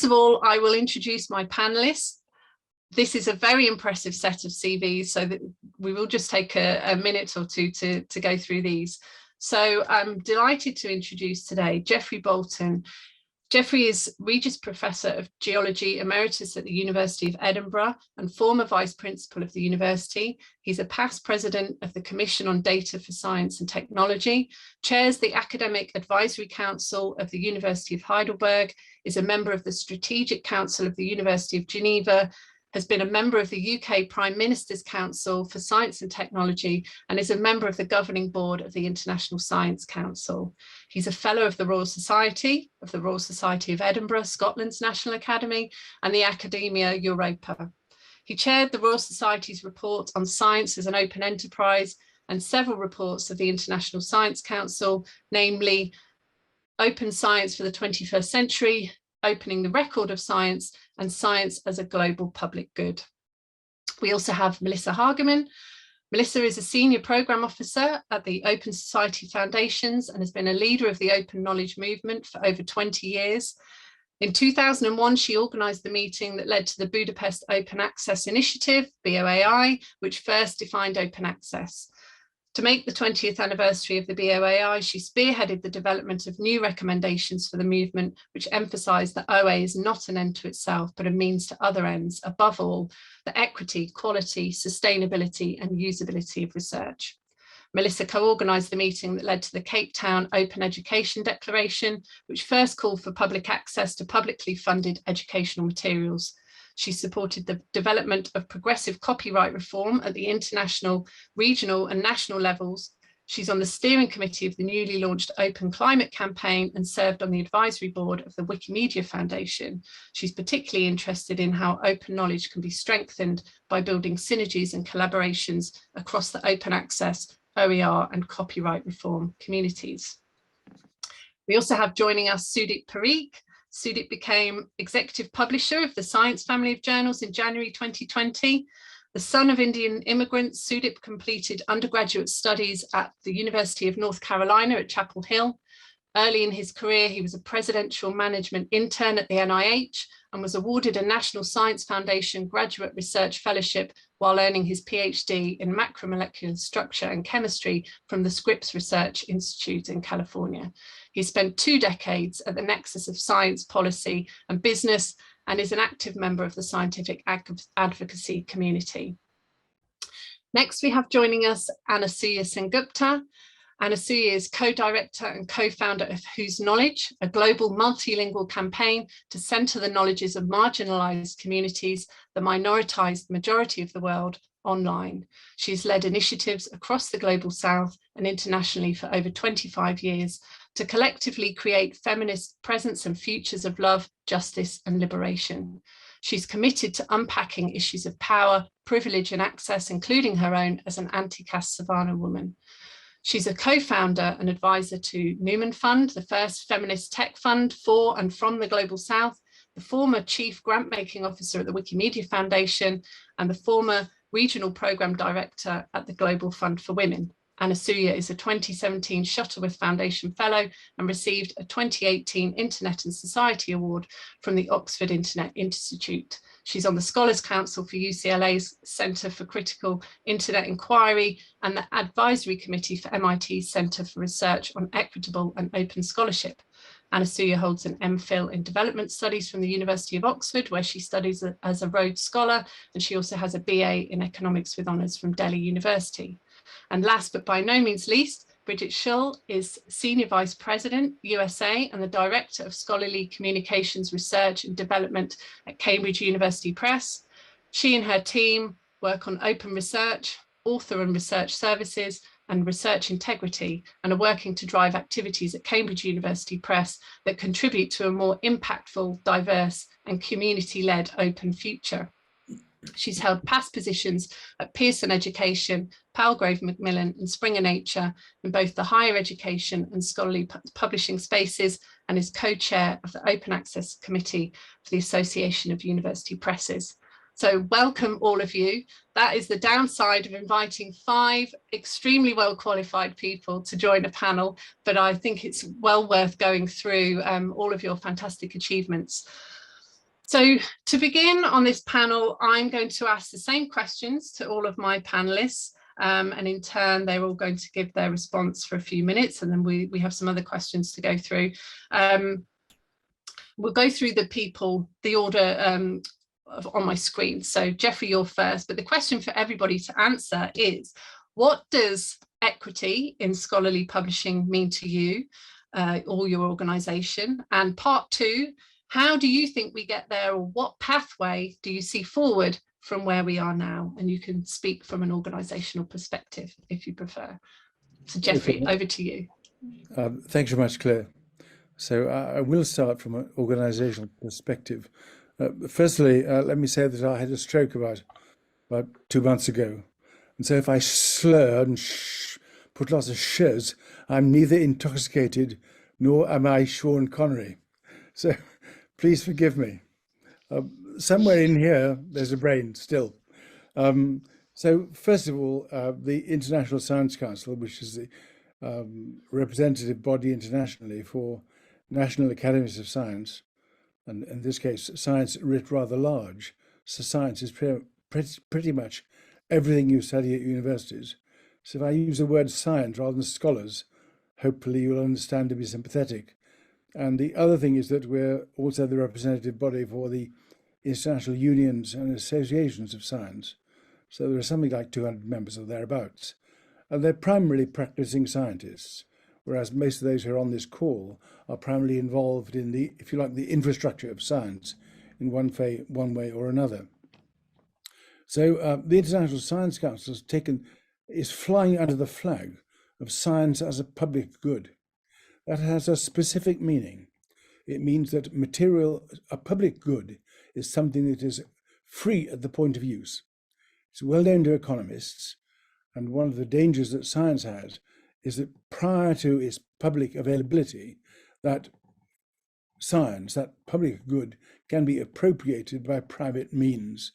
first of all, I will introduce my panelists. This is a very impressive set of CVs, so that we will just take a minute or two to go through these. So I'm delighted to introduce today Geoffrey Boulton. Geoffrey is Regius Professor of Geology Emeritus at the University of Edinburgh and former Vice Principal of the University. He's a past President of the Commission on Data for Science and Technology, chairs the Academic Advisory Council of the University of Heidelberg, is a member of the Strategic Council of the University of Geneva, has been a member of the UK Prime Minister's Council for Science and Technology, and is a member of the Governing Board of the International Science Council. He's a Fellow of the Royal Society of Edinburgh, Scotland's National Academy, and the Academia Europa. He chaired the Royal Society's report on science as an open enterprise and several reports of the International Science Council, namely Open Science for the 21st Century, Opening the Record of Science, and Science as a Global Public Good. We also have Melissa Hagemann. Melissa is a Senior Programme Officer at the Open Society Foundations and has been a leader of the Open Knowledge Movement for over 20 years. In 2001, she organised the meeting that led to the Budapest Open Access Initiative, BOAI, which first defined open access. To make the 20th anniversary of the BOAI, she spearheaded the development of new recommendations for the movement, which emphasised that OA is not an end to itself, but a means to other ends, above all, the equity, quality, sustainability and usability of research. Melissa co-organised the meeting that led to the Cape Town Open Education Declaration, which first called for public access to publicly funded educational materials. She supported the development of progressive copyright reform at the international, regional and national levels. She's on the steering committee of the newly launched Open Climate Campaign and served on the advisory board of the Wikimedia Foundation. She's particularly interested in how open knowledge can be strengthened by building synergies and collaborations across the open access, OER and copyright reform communities. We also have joining us Sudip Parikh. Sudip became executive publisher of the Science family of journals in January 2020. The son of Indian immigrants, Sudip completed undergraduate studies at the University of North Carolina at Chapel Hill. Early in his career, he was a presidential management intern at the NIH and was awarded a National Science Foundation Graduate Research Fellowship while earning his PhD in macromolecular structure and chemistry from the Scripps Research Institute in California. He spent 2 decades at the nexus of science, policy and business and is an active member of the scientific advocacy community. Next, we have joining us Anasuya Sengupta. Anasuya is co-director and co-founder of Whose Knowledge, a global multilingual campaign to centre the knowledges of marginalised communities, the minoritised majority of the world, online. She's led initiatives across the Global South and internationally for over 25 years to collectively create feminist presence and futures of love, justice and liberation. She's committed to unpacking issues of power, privilege and access, including her own as an anti-caste Savannah woman. She's a co-founder and advisor to Newman Fund, the first feminist tech fund for and from the Global South, the former chief grant-making officer at the Wikimedia Foundation, and the former regional program director at the Global Fund for Women. Anasuya is a 2017 Shuttleworth Foundation Fellow and received a 2018 Internet and Society Award from the Oxford Internet Institute. She's on the Scholars Council for UCLA's Centre for Critical Internet Inquiry and the Advisory Committee for MIT's Centre for Research on Equitable and Open Scholarship. Anasuya holds an MPhil in Development Studies from the University of Oxford, where she studies as a Rhodes Scholar, and she also has a BA in Economics with Honours from Delhi University. And last but by no means least, Brigitte Shull is Senior Vice President, USA, and the Director of Scholarly Communications Research and Development at Cambridge University Press. She and her team work on open research, author and research services, and research integrity, and are working to drive activities at Cambridge University Press that contribute to a more impactful, diverse, and community-led open future. She's held past positions at Pearson Education, Palgrave Macmillan and Springer Nature in both the higher education and scholarly publishing spaces, and is co-chair of the Open Access Committee for the Association of University Presses. So welcome all of you. That is the downside of inviting 5 extremely well qualified people to join a panel, but I think it's well worth going through all of your fantastic achievements. So to begin on this panel, I'm going to ask the same questions to all of my panelists, and in turn, they're all going to give their response for a few minutes, and then we have some other questions to go through. We'll go through the order on my screen. So Geoffrey, you're first, but the question for everybody to answer is, what does equity in scholarly publishing mean to you or your organisation? And part two, how do you think we get there, or what pathway do you see forward from where we are now? And you can speak from an organisational perspective if you prefer. So Geoffrey, okay, over to you. Thanks very much, Claire. So I will start from an organisational perspective. Firstly, let me say that I had a stroke about 2 months ago. And so if I slur and put lots of shs, I'm neither intoxicated nor am I Sean Connery. So please forgive me. Somewhere in here, there's a brain still. So first of all, the International Science Council, which is the representative body internationally for National Academies of Science, and in this case, science writ rather large. So science is pretty much everything you study at universities. So if I use the word science rather than scholars, hopefully you'll understand to be sympathetic. And the other thing is that we're also the representative body for the international unions and associations of science. So there are something like 200 members or thereabouts. And they're primarily practicing scientists, whereas most of those who are on this call are primarily involved in the, if you like, the infrastructure of science in one way or another. So the International Science Council is flying under the flag of science as a public good. That has a specific meaning. It means that a public good is something that is free at the point of use. It's well known to economists, and one of the dangers that science has is that prior to its public availability, that science, that public good, can be appropriated by private means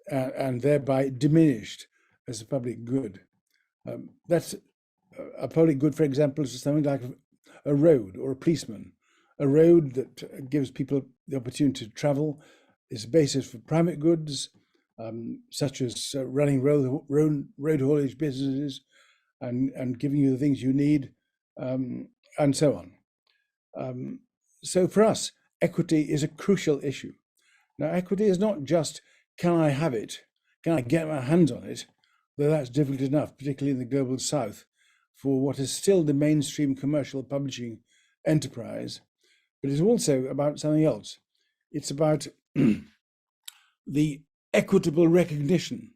and thereby diminished as a public good. That's a public good, for example, is something like a road or a policeman. A road that gives people the opportunity to travel is a basis for private goods, such as running road haulage businesses and giving you the things you need, and so on. So for us, equity is a crucial issue. Now, equity is not just, can I have it? Can I get my hands on it? Though that's difficult enough, particularly in the global south, for what is still the mainstream commercial publishing enterprise. But it's also about something else. It's about the equitable recognition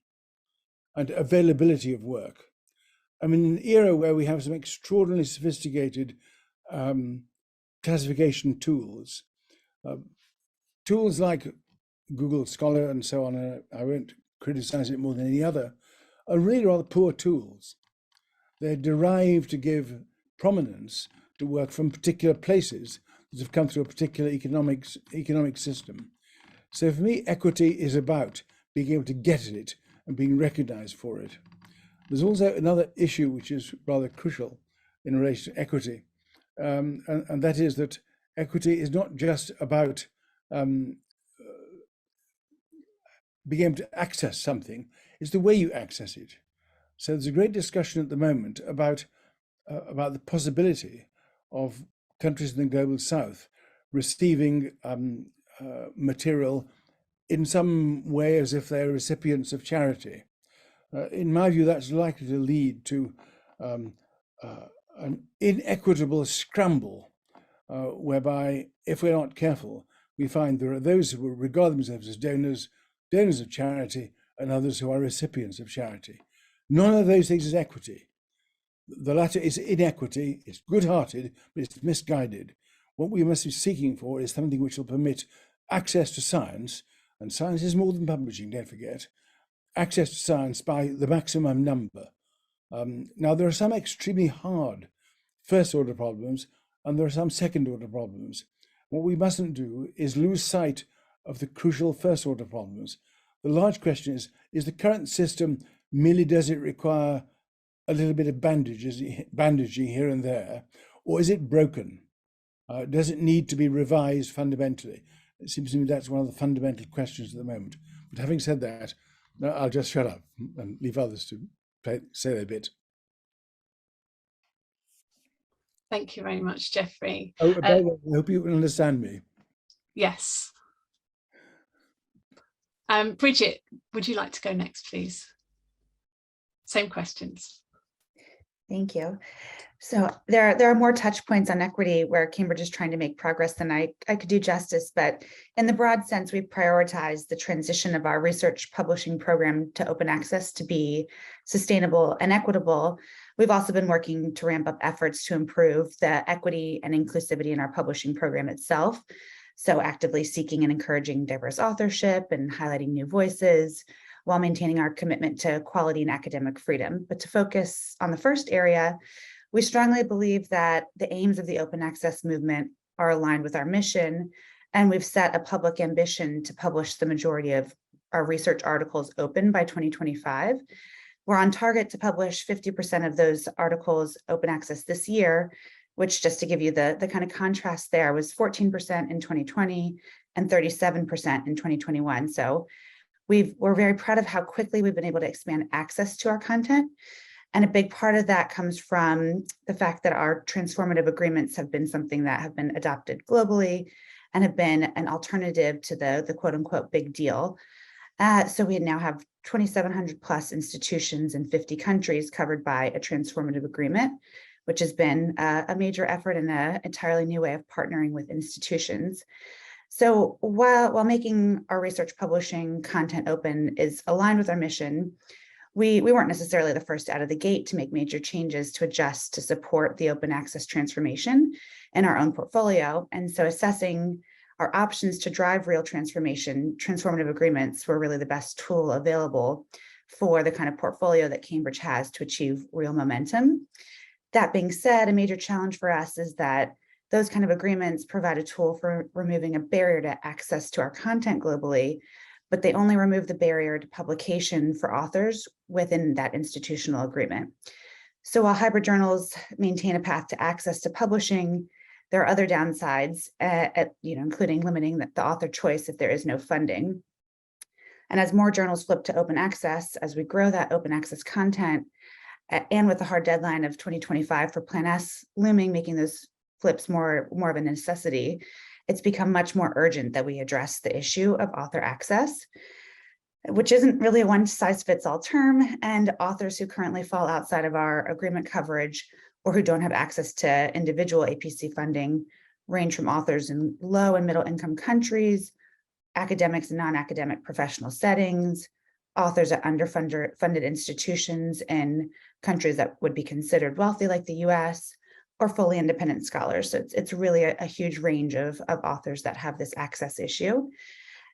and availability of work. I mean, in an era where we have some extraordinarily sophisticated classification tools, tools like Google Scholar and so on, I won't criticize it more than any other, are really rather poor tools. They're derived to give prominence to work from particular places that have come through a particular economic system. So for me, equity is about being able to get at it and being recognized for it. There's also another issue which is rather crucial in relation to equity, and that is that equity is not just about being able to access something, it's the way you access it. So there's a great discussion at the moment about the possibility of countries in the global south receiving material in some way as if they're recipients of charity. In my view, that's likely to lead to an inequitable scramble, whereby, if we're not careful, we find there are those who will regard themselves as donors of charity, and others who are recipients of charity. None of those things is equity. The latter is inequity, it's good-hearted, but it's misguided. What we must be seeking for is something which will permit access to science, and science is more than publishing, don't forget, access to science by the maximum number. Now, there are some extremely hard first-order problems, and there are some second-order problems. What we mustn't do is lose sight of the crucial first-order problems. The large question is the current system merely, does it require a little bit of bandaging here and there, or is it broken? Does it need to be revised fundamentally? It seems to me that's one of the fundamental questions at the moment. But having said that, no, I'll just shut up and leave others to say their bit. Thank you very much, Geoffrey. Oh, by the way, I hope you can understand me. Yes. Brigitte, would you like to go next, please? Same questions. Thank you. So there are more touch points on equity where Cambridge is trying to make progress than I could do justice, but in the broad sense, we've prioritized the transition of our research publishing program to open access to be sustainable and equitable. We've also been working to ramp up efforts to improve the equity and inclusivity in our publishing program itself. So actively seeking and encouraging diverse authorship and highlighting new voices, while maintaining our commitment to quality and academic freedom. But to focus on the first area, we strongly believe that the aims of the open access movement are aligned with our mission, and we've set a public ambition to publish the majority of our research articles open by 2025. We're on target to publish 50% of those articles open access this year, which, just to give you the kind of contrast there, was 14% in 2020 and 37% in 2021. So we're very proud of how quickly we've been able to expand access to our content. And a big part of that comes from the fact that our transformative agreements have been something that have been adopted globally and have been an alternative to the quote unquote big deal. So we now have 2,700 plus institutions in 50 countries covered by a transformative agreement, which has been a major effort and an entirely new way of partnering with institutions. So while making our research publishing content open is aligned with our mission, we weren't necessarily the first out of the gate to make major changes to adjust to support the open access transformation in our own portfolio. And so assessing our options to drive real transformation, transformative agreements were really the best tool available for the kind of portfolio that Cambridge has to achieve real momentum. That being said, a major challenge for us is that those kind of agreements provide a tool for removing a barrier to access to our content globally, but they only remove the barrier to publication for authors within that institutional agreement. So while hybrid journals maintain a path to access to publishing, there are other downsides, including limiting the author choice if there is no funding. And as more journals flip to open access, as we grow that open access content, and with the hard deadline of 2025 for Plan S looming, making those flips more of a necessity, it's become much more urgent that we address the issue of author access, which isn't really a one-size-fits-all term, and authors who currently fall outside of our agreement coverage or who don't have access to individual APC funding range from authors in low and middle income countries, academics and non-academic professional settings, authors at underfunded institutions in countries that would be considered wealthy like the US, or fully independent scholars. So it's really a huge range of authors that have this access issue.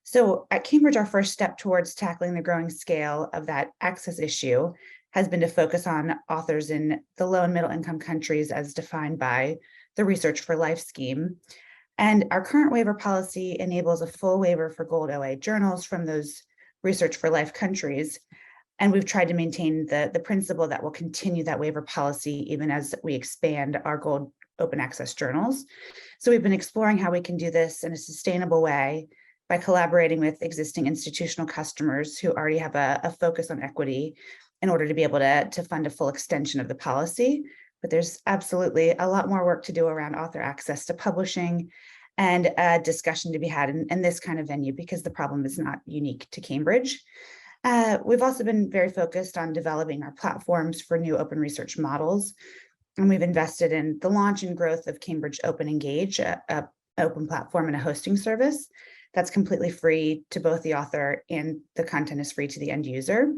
So at Cambridge, our first step towards tackling the growing scale of that access issue has been to focus on authors in the low and middle income countries as defined by the Research for Life scheme. And our current waiver policy enables a full waiver for gold OA journals from those Research for Life countries. And we've tried to maintain the principle that we'll continue that waiver policy even as we expand our gold open access journals. So we've been exploring how we can do this in a sustainable way by collaborating with existing institutional customers who already have a focus on equity in order to be able to fund a full extension of the policy. But there's absolutely a lot more work to do around author access to publishing and a discussion to be had in this kind of venue because the problem is not unique to Cambridge. We've also been very focused on developing our platforms for new open research models. And we've invested in the launch and growth of Cambridge Open Engage, an open platform and a hosting service that's completely free to both the author and the content is free to the end user.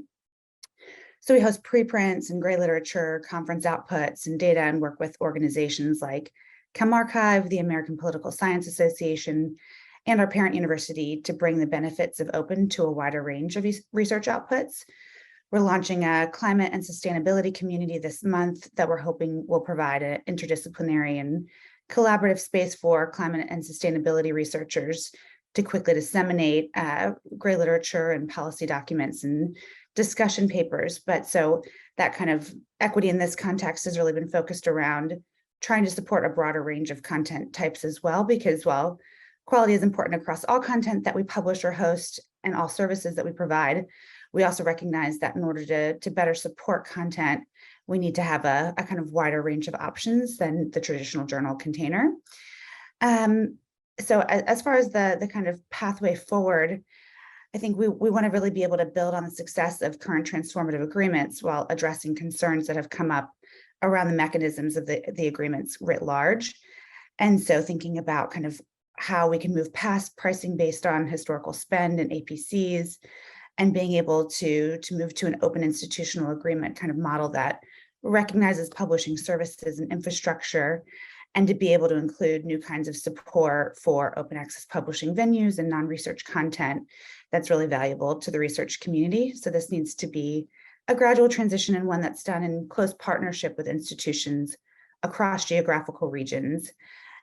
So we host preprints and gray literature, conference outputs and data, and work with organizations like ChemArchive, the American Political Science Association, and our parent university to bring the benefits of open to a wider range of research outputs. We're launching a climate and sustainability community this month that we're hoping will provide an interdisciplinary and collaborative space for climate and sustainability researchers to quickly disseminate gray literature and policy documents and discussion papers. But so that kind of equity in this context has really been focused around trying to support a broader range of content types as well, because while quality is important across all content that we publish or host and all services that we provide. We also recognize that in order to better support content, we need to have a kind of wider range of options than the traditional journal container. So as far as the kind of pathway forward, I think we want to really be able to build on the success of current transformative agreements while addressing concerns that have come up around the mechanisms of the agreements writ large. And so thinking about kind of how we can move past pricing based on historical spend and APCs, and being able to move to an open institutional agreement kind of model that recognizes publishing services and infrastructure, and to be able to include new kinds of support for open access publishing venues and non-research content that's really valuable to the research community. So this needs to be a gradual transition and one that's done in close partnership with institutions across geographical regions.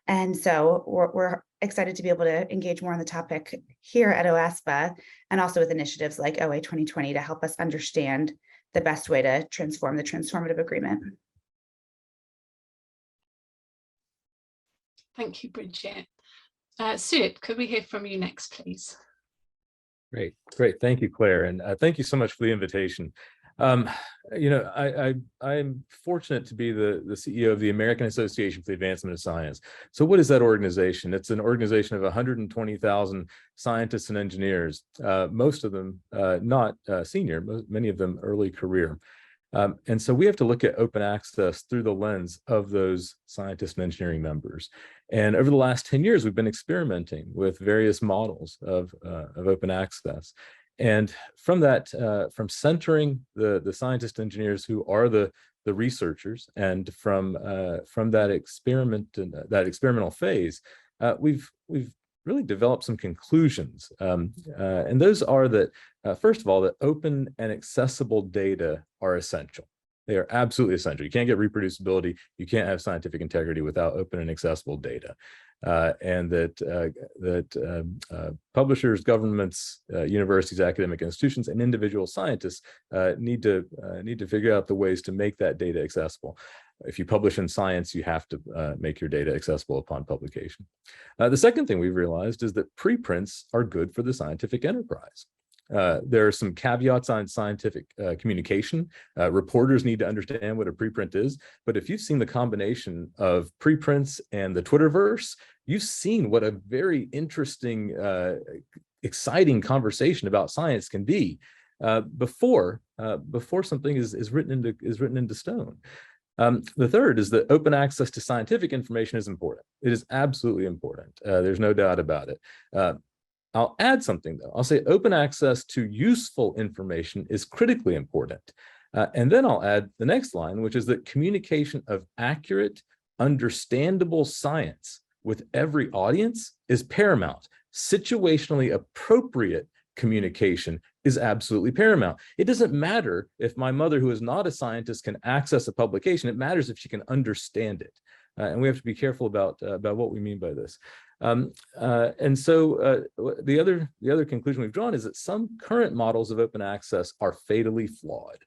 And so we're excited to be able to engage more on the topic here at OASPA, and also with initiatives like OA 2020 to help us understand the best way to transform the transformative agreement. Thank you, Brigitte. Sudip, could we hear from you next, please? Great. Thank you, Claire. And thank you so much for the invitation. You know, I'm fortunate to be the CEO of the American Association for the Advancement of Science. So what is that organization? It's an organization of 120,000 scientists and engineers, most of them not senior, many of them early career. And so we have to look at open access through the lens of those scientists and engineering members. And over the last 10 years, we've been experimenting with various models of open access. And from that, from centering the scientists and engineers who are the researchers, and from that experiment and that experimental phase, we've really developed some conclusions. And those are that, first of all, that open and accessible data are essential. They are absolutely essential. You can't get reproducibility. You can't have scientific integrity without open and accessible data. And that publishers, governments, universities, academic institutions, and individual scientists need to figure out the ways to make that data accessible. If you publish in science, you have to make your data accessible upon publication. The second thing we've realized is that preprints are good for the scientific enterprise. There are some caveats on scientific communication. Reporters need to understand what a preprint is, but if you've seen the combination of preprints and the Twitterverse, you've seen what a very interesting, exciting conversation about science can be before something is written into stone. The third is that open access to scientific information is important. It is absolutely important. There's no doubt about it. I'll add something though. I'll say open access to useful information is critically important. And then I'll add the next line, which is that communication of accurate, understandable science with every audience is paramount. Situationally appropriate communication is absolutely paramount. It doesn't matter if my mother, who is not a scientist, can access a publication. It matters if she can understand it. And we have to be careful about what we mean by this. And so the other conclusion we've drawn is that some current models of open access are fatally flawed.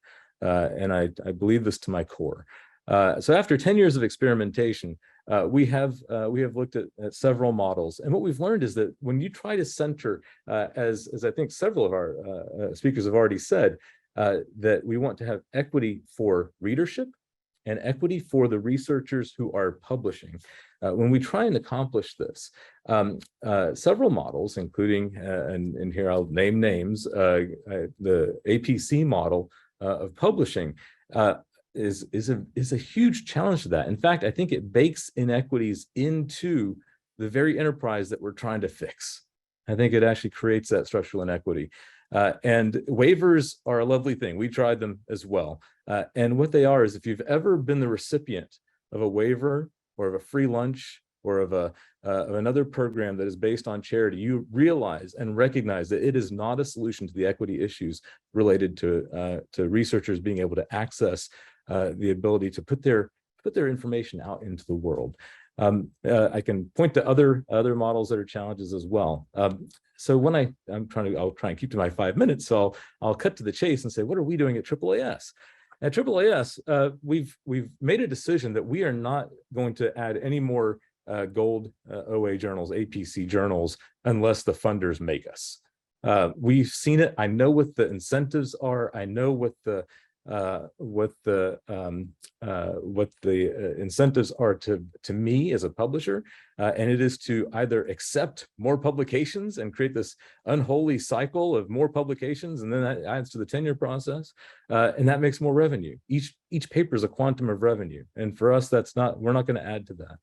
And I believe this to my core. So after 10 years of experimentation, we have looked at several models. And what we've learned is that when you try to center, as I think several of our speakers have already said, that we want to have equity for readership and equity for the researchers who are publishing. When we try and accomplish this, several models, including, and here I'll name names, the APC model of publishing is a huge challenge to that. In fact, I think it bakes inequities into the very enterprise that we're trying to fix. I think it actually creates that structural inequity. And waivers are a lovely thing. We tried them as well. And what they are is, if you've ever been the recipient of a waiver or of a free lunch or of another program that is based on charity, you realize and recognize that it is not a solution to the equity issues related to researchers being able to access the ability to put their information out into the world. I can point to other models that are challenges as well. So when I'll try and keep to my 5 minutes, so I'll cut to the chase and say, what are we doing at AAAS? At AAAS, we've made a decision that we are not going to add any more gold OA journals, APC journals, unless the funders make us. We've seen it. I know what the incentives are. I know what the incentives are to me as a publisher, and it is to either accept more publications and create this unholy cycle of more publications, and then that adds to the tenure process, and that makes more revenue. Each paper is a quantum of revenue, and for us, we're not going to add to that.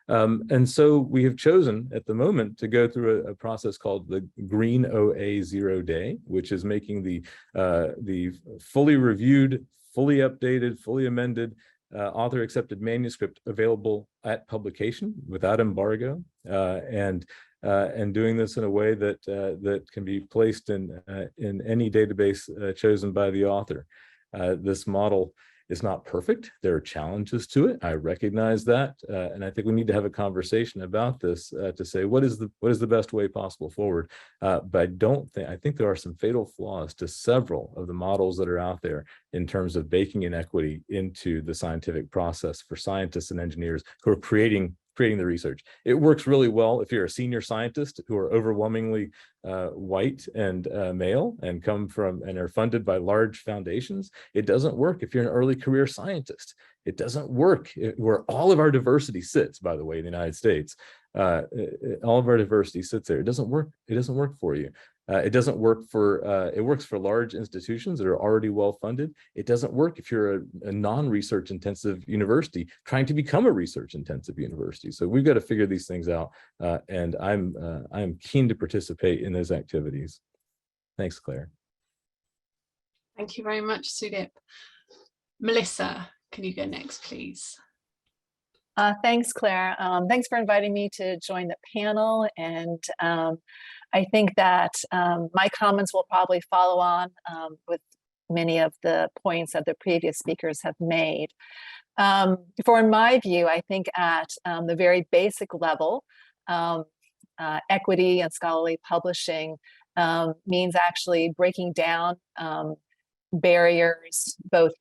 And so we have chosen at the moment to go through a process called the Green OA 0 Day, which is making the fully reviewed, fully updated, fully amended, author accepted manuscript available at publication without embargo, and doing this in a way that can be placed in any database chosen by the author. This model is not perfect. There are challenges to it. I recognize that, and I think we need to have a conversation about this to say what is the best way possible forward. But I think there are some fatal flaws to several of the models that are out there in terms of baking inequity into the scientific process for scientists and engineers who are creating the research. It works really well if you're a senior scientist who are overwhelmingly white and male and are funded by large foundations. It doesn't work if you're an early career scientist. It doesn't work where all of our diversity sits, by the way, in the United States. All of our diversity sits there. It doesn't work. It doesn't work for you. It doesn't work it works for large institutions that are already well funded. It doesn't work if you're a non-research intensive university trying to become a research intensive university. So we've got to figure these things out. And I'm keen to participate in those activities. Thanks, Claire. Thank you very much, Sudip. Melissa, can you go next, please? Thanks, Claire. Thanks for inviting me to join the panel. And I think that my comments will probably follow on with many of the points that the previous speakers have made. In my view, I think at the very basic level, equity and scholarly publishing means actually breaking down barriers, both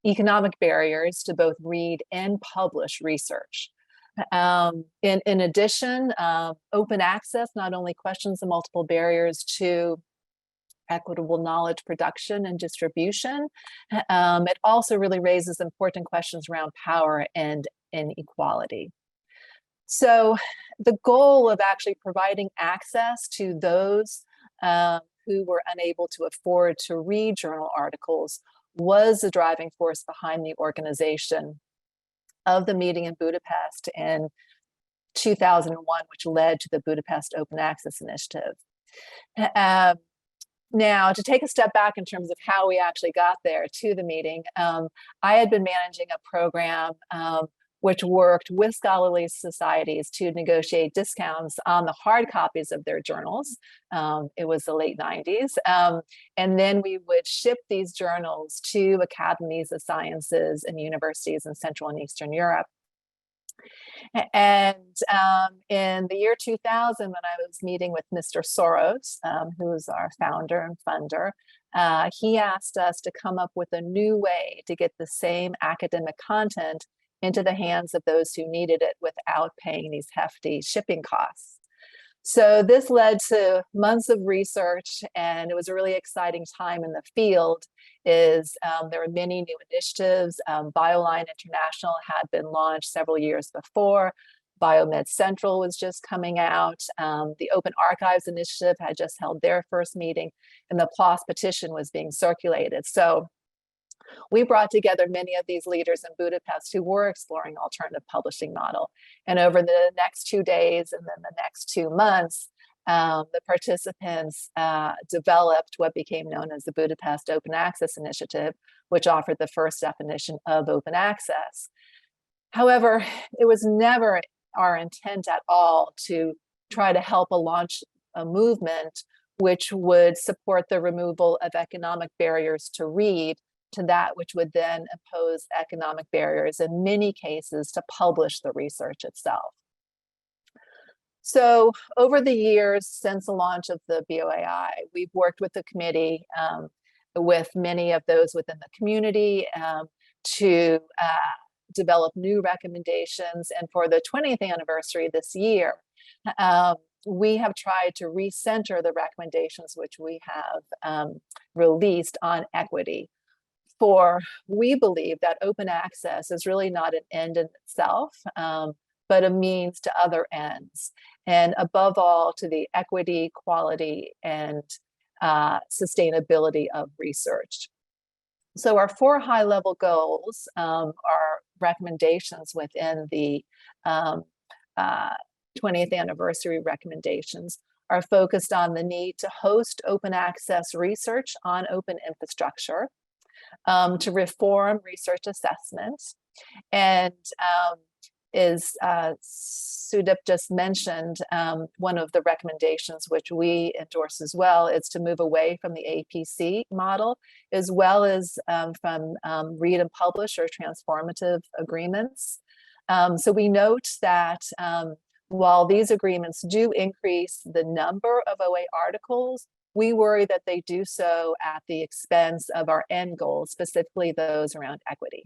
economic barriers to both read and publish research. In addition, open access not only questions the multiple barriers to equitable knowledge production and distribution, it also really raises important questions around power and inequality. So the goal of actually providing access to those who were unable to afford to read journal articles was the driving force behind the organization of the meeting in Budapest in 2001, which led to the Budapest Open Access Initiative. Now, to take a step back in terms of how we actually got there to the meeting, I had been managing a program which worked with scholarly societies to negotiate discounts on the hard copies of their journals. It was the late 90s. And then we would ship these journals to academies of sciences and universities in Central and Eastern Europe. And in the year 2000, when I was meeting with Mr. Soros, who is our founder and funder, he asked us to come up with a new way to get the same academic content into the hands of those who needed it without paying these hefty shipping costs. So this led to months of research, and it was a really exciting time in the field. There were many new initiatives. BioLine International had been launched several years before. Biomed Central was just coming out. The Open Archives Initiative had just held their first meeting, and the PLOS petition was being circulated. So we brought together many of these leaders in Budapest who were exploring alternative publishing model. And over the next 2 days and then the next 2 months, the participants developed what became known as the Budapest Open Access Initiative, which offered the first definition of open access. However, it was never our intent at all to try to help launch a movement which would support the removal of economic barriers to read, to that which would then impose economic barriers in many cases to publish the research itself. So over the years since the launch of the BOAI, we've worked with the committee, with many of those within the community to develop new recommendations. And for the 20th anniversary this year, we have tried to recenter the recommendations which we have released on equity. For we believe that open access is really not an end in itself, but a means to other ends, and above all to the equity, quality, and sustainability of research. So our 4 high-level goals are recommendations within the 20th anniversary recommendations are focused on the need to host open access research on open infrastructure, to reform research assessment, and is Sudip just mentioned, one of the recommendations which we endorse as well is to move away from the APC model, as well as from read and publish or transformative agreements. So we note that while these agreements do increase the number of OA articles, we worry that they do so at the expense of our end goals, specifically those around equity.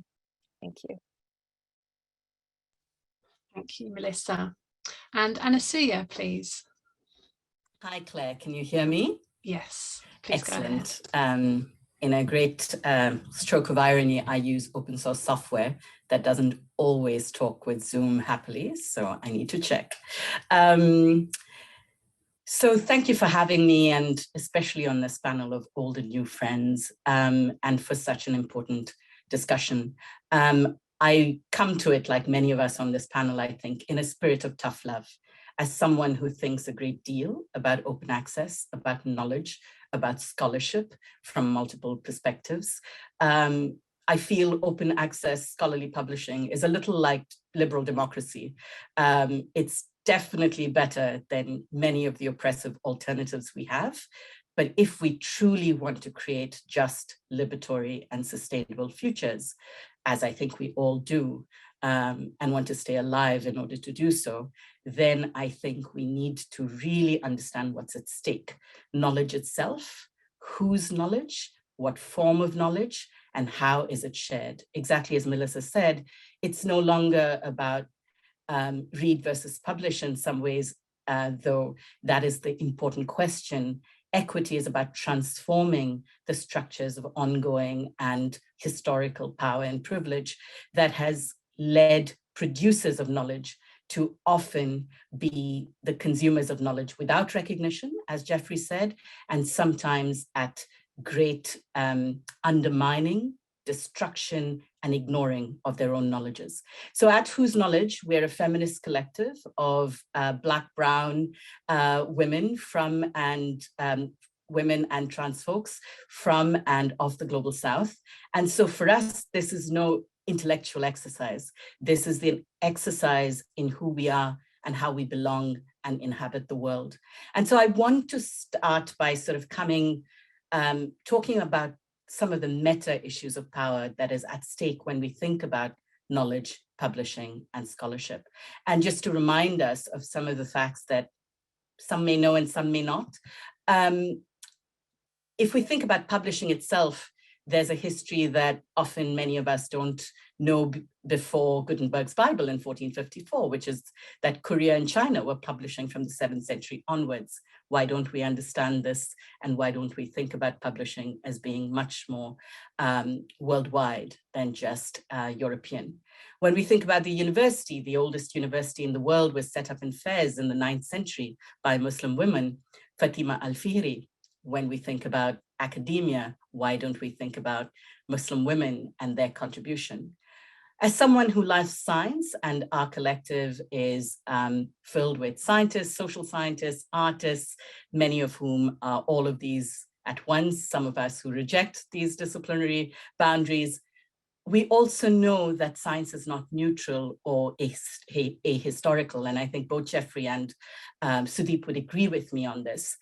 Thank you. Thank you, Melissa. And Anasuya, please. Hi, Claire. Can you hear me? Yes, please. Excellent. In a great stroke of irony, I use open source software that doesn't always talk with Zoom happily, so I need to check. So thank you for having me, and especially on this panel of old and new friends, and for such an important discussion. I come to it, like many of us on this panel, I think, in a spirit of tough love, as someone who thinks a great deal about open access, about knowledge, about scholarship from multiple perspectives. I feel open access scholarly publishing is a little like liberal democracy. It's definitely better than many of the oppressive alternatives we have. But if we truly want to create just, liberatory, and sustainable futures, as I think we all do, and want to stay alive in order to do so, then I think we need to really understand what's at stake. Knowledge itself, whose knowledge, what form of knowledge, and how is it shared? Exactly as Melissa said, it's no longer about read versus publish in some ways, though that is the important question. Equity is about transforming the structures of ongoing and historical power and privilege that has led producers of knowledge to often be the consumers of knowledge without recognition, as Geoffrey said, and sometimes at great undermining, destruction, and ignoring of their own knowledges. So at Whose Knowledge, we're a feminist collective of Black, brown women from and women and trans folks from and of the Global South. And so for us, this is no intellectual exercise. This is the exercise in who we are and how we belong and inhabit the world. And so I want to start by sort of talking about some of the meta issues of power that is at stake when we think about knowledge, publishing, and scholarship. And just to remind us of some of the facts that some may know and some may not. If we think about publishing itself, there's a history that often many of us don't know before Gutenberg's Bible in 1454, which is that Korea and China were publishing from the 7th century onwards. Why don't we understand this? And why don't we think about publishing as being much more worldwide than just European? When we think about the university, the oldest university in the world was set up in Fez in the 9th century by Muslim women, Fatima al-Fihri. When we think about academia, why don't we think about Muslim women and their contribution? As someone who loves science, and our collective is filled with scientists, social scientists, artists, many of whom are all of these at once, some of us who reject these disciplinary boundaries, we also know that science is not neutral or ahistorical. And I think both Geoffrey and Sudip would agree with me on this.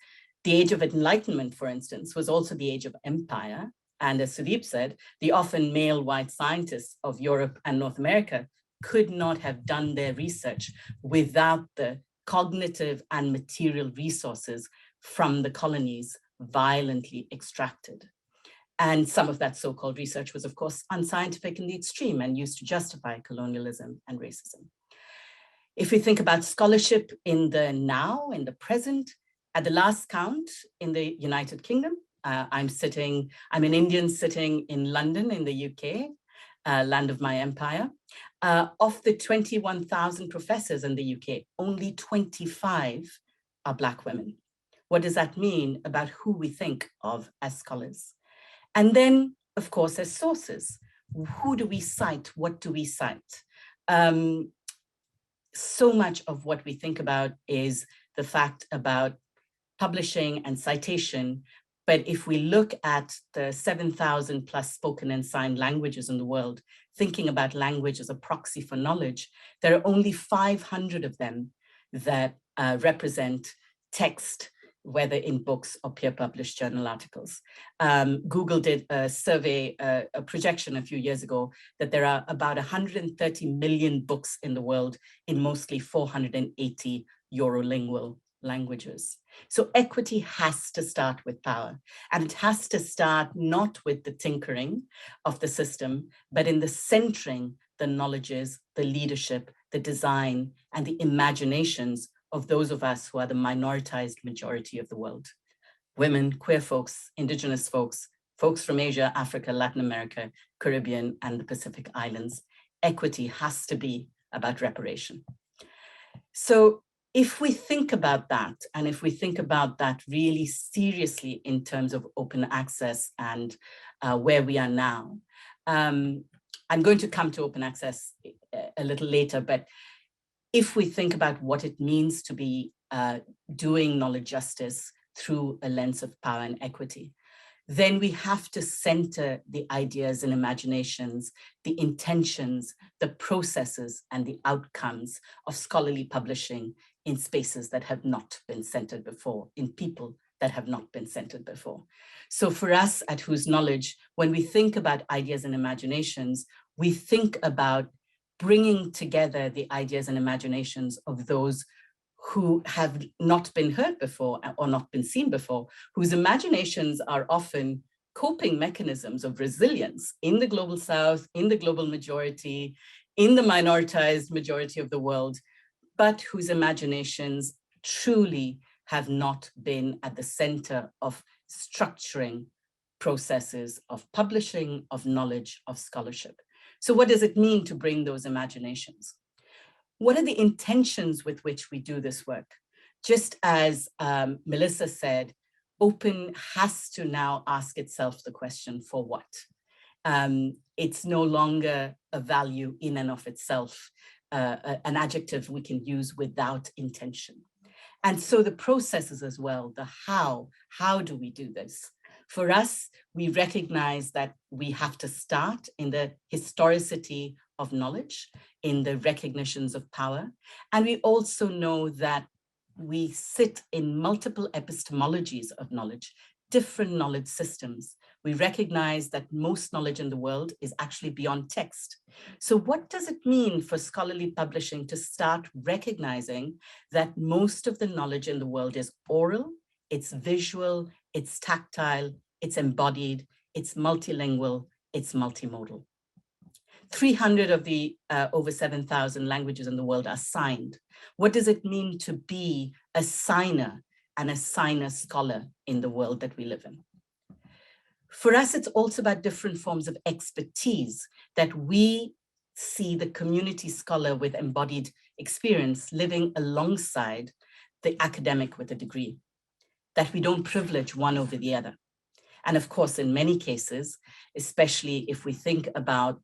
The Age of Enlightenment, for instance, was also the age of empire. And as Sudip said, the often male white scientists of Europe and North America could not have done their research without the cognitive and material resources from the colonies violently extracted. And some of that so-called research was, of course, unscientific in the extreme and used to justify colonialism and racism. If we think about scholarship in the now, in the present, at the last count in the United Kingdom, I'm an Indian sitting in London in the UK, land of my empire. Of the 21,000 professors in the UK, only 25 are Black women. What does that mean about who we think of as scholars? And then, of course, as sources, who do we cite? What do we cite? So much of what we think about is the fact about publishing and citation. But if we look at the 7,000 plus spoken and signed languages in the world, thinking about language as a proxy for knowledge, there are only 500 of them that represent text, whether in books or peer-published journal articles. Google did a survey, a projection a few years ago, that there are about 130 million books in the world in mostly 480 Eurolingual languages. So equity has to start with power, and it has to start not with the tinkering of the system, but in the centering the knowledges, the leadership, the design, and the imaginations of those of us who are the minoritized majority of the world. Women, queer folks, indigenous folks, folks from Asia, Africa, Latin America, Caribbean, and the Pacific Islands. Equity has to be about reparation. So if we think about that, and if we think about that really seriously in terms of open access and where we are now, I'm going to come to open access a little later, but if we think about what it means to be doing knowledge justice through a lens of power and equity, then we have to center the ideas and imaginations, the intentions, the processes, and the outcomes of scholarly publishing in spaces that have not been centered before, in people that have not been centered before. So for us at Whose Knowledge, when we think about ideas and imaginations, we think about bringing together the ideas and imaginations of those who have not been heard before or not been seen before, whose imaginations are often coping mechanisms of resilience in the global South, in the global majority, in the minoritized majority of the world, but whose imaginations truly have not been at the center of structuring processes of publishing, of knowledge, of scholarship. So what does it mean to bring those imaginations? What are the intentions with which we do this work? Just as Melissa said, Open has to now ask itself the question, for what? It's no longer a value in and of itself, an adjective we can use without intention. And so the processes as well, the how do we do this? For us, we recognize that we have to start in the historicity of knowledge, in the recognitions of power. And we also know that we sit in multiple epistemologies of knowledge, different knowledge systems. We recognize that most knowledge in the world is actually beyond text. So what does it mean for scholarly publishing to start recognizing that most of the knowledge in the world is oral, it's visual, it's tactile, it's embodied, it's multilingual, it's multimodal? 300 of the over 7,000 languages in the world are signed. What does it mean to be a signer and a signer scholar in the world that we live in? For us, it's also about different forms of expertise, that we see the community scholar with embodied experience living alongside the academic with a degree, that we don't privilege one over the other. And of course, in many cases, especially if we think about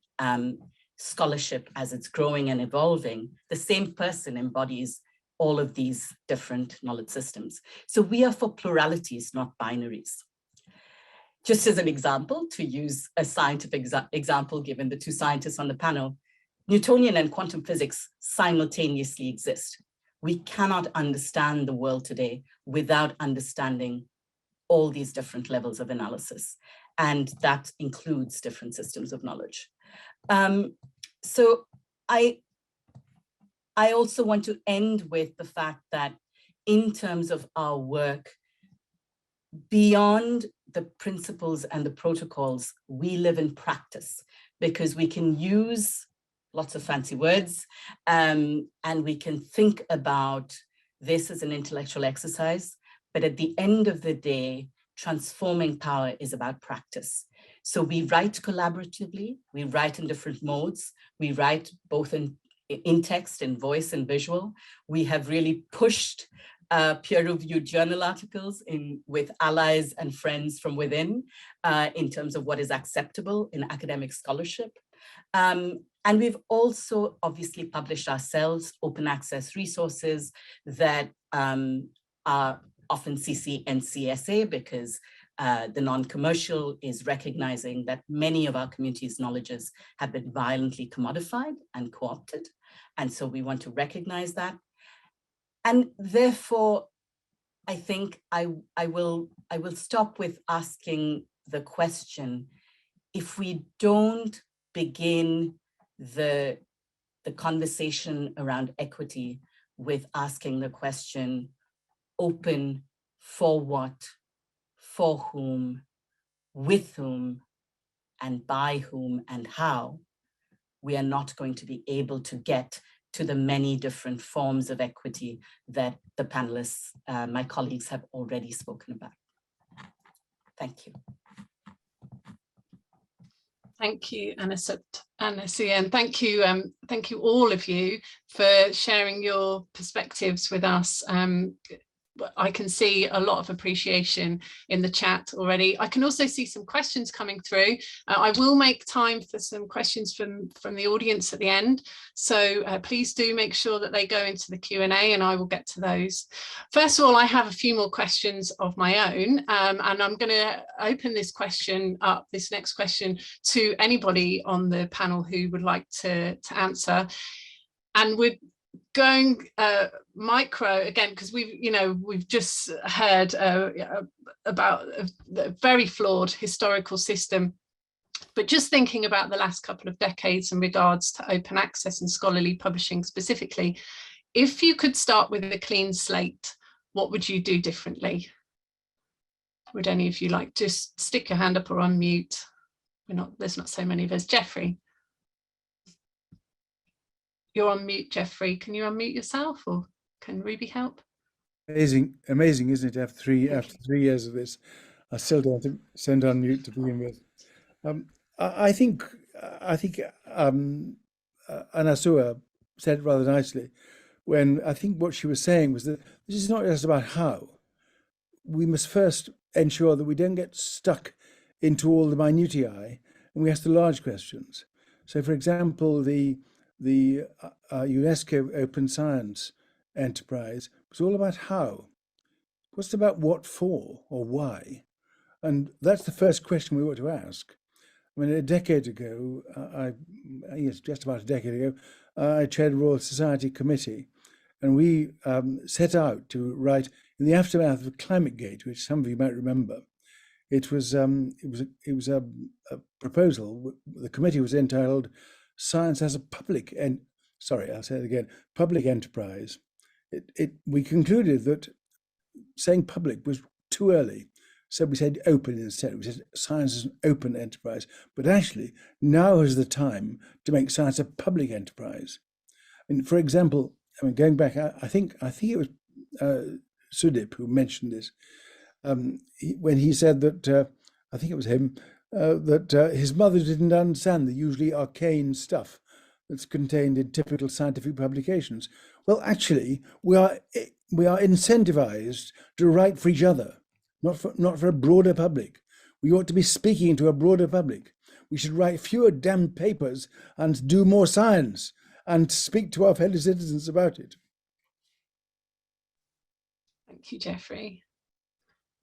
scholarship as it's growing and evolving, the same person embodies all of these different knowledge systems. So we are for pluralities, not binaries. Just as an example, to use a scientific example, given the two scientists on the panel, Newtonian and quantum physics simultaneously exist. We cannot understand the world today without understanding all these different levels of analysis. And that includes different systems of knowledge. So I also want to end with the fact that in terms of our work, beyond the principles and the protocols we live in practice, because we can use lots of fancy words, and we can think about this as an intellectual exercise, but at the end of the day, transforming power is about practice. So we write collaboratively, we write in different modes, we write both in text, in voice and visual. We have really pushed peer-reviewed journal articles with allies and friends from within in terms of what is acceptable in academic scholarship. And we've also obviously published ourselves open access resources that are often CC and CSA, because the non-commercial is recognizing that many of our community's knowledges have been violently commodified and co-opted. And so we want to recognize that. And therefore, I think I will stop with asking the question, if we don't begin the conversation around equity with asking the question, open for what, for whom, with whom, and by whom and how, we are not going to be able to get to the many different forms of equity that the panelists, my colleagues, have already spoken about. Thank you. Thank you, Anasuya, and thank you all of you for sharing your perspectives with us. I can see a lot of appreciation in the chat already. I can also see some questions coming through. I will make time for some questions from the audience at the end. So please do make sure that they go into the Q&A and I will get to those. First of all, I have a few more questions of my own, and I'm going to open this next question to anybody on the panel who would like to answer. And we're going micro again, because we've just heard about a very flawed historical system, but just thinking about the last couple of decades in regards to open access and scholarly publishing specifically, if you could start with a clean slate, what would you do differently? Would any of you like just stick your hand up or unmute? There's not so many of us. Geoffrey. You're on mute, Geoffrey. Can you unmute yourself, or can Ruby help? Amazing, isn't it? After 3 years of this, I still don't have to send on mute to begin with. I think Anasuya said it rather nicely when I think what she was saying was that this is not just about how. We must first ensure that we don't get stuck into all the minutiae, and we ask the large questions. So, for example, the UNESCO Open Science enterprise was all about how. It wasn't about what for or why. And that's the first question we ought to ask. I mean, a decade ago, just about a decade ago, I chaired a Royal Society committee, and we set out to write, in the aftermath of ClimateGate, which some of you might remember. It was a proposal. The committee was entitled "Science as a Public," and sorry, I'll say it again, public enterprise. We concluded that saying public was too early, so we said open instead. We said science is an open enterprise, but actually now is the time to make science a public enterprise. And for example, going back, I think it was Sudip who mentioned this when he said that I think it was him. That his mother didn't understand the usually arcane stuff that's contained in typical scientific publications. Well, actually, we are incentivized to write for each other, not for a broader public. We ought to be speaking to a broader public. We should write fewer damn papers and do more science and speak to our fellow citizens about it. Thank you, Geoffrey.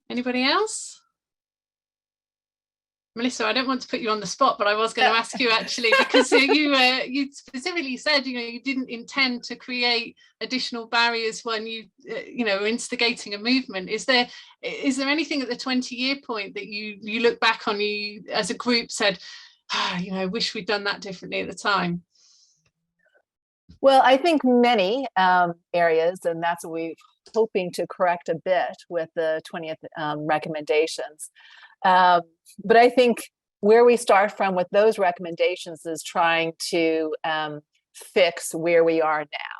Anybody else? Melissa, I don't want to put you on the spot, but I was going to ask you actually, because you specifically said, you didn't intend to create additional barriers when you were instigating a movement. Is there anything at the 20-year point that you look back on, you as a group said, wish we'd done that differently at the time? Well, I think many areas, and that's what we're hoping to correct a bit with the 20th recommendations. But I think where we start from with those recommendations is trying to fix where we are now.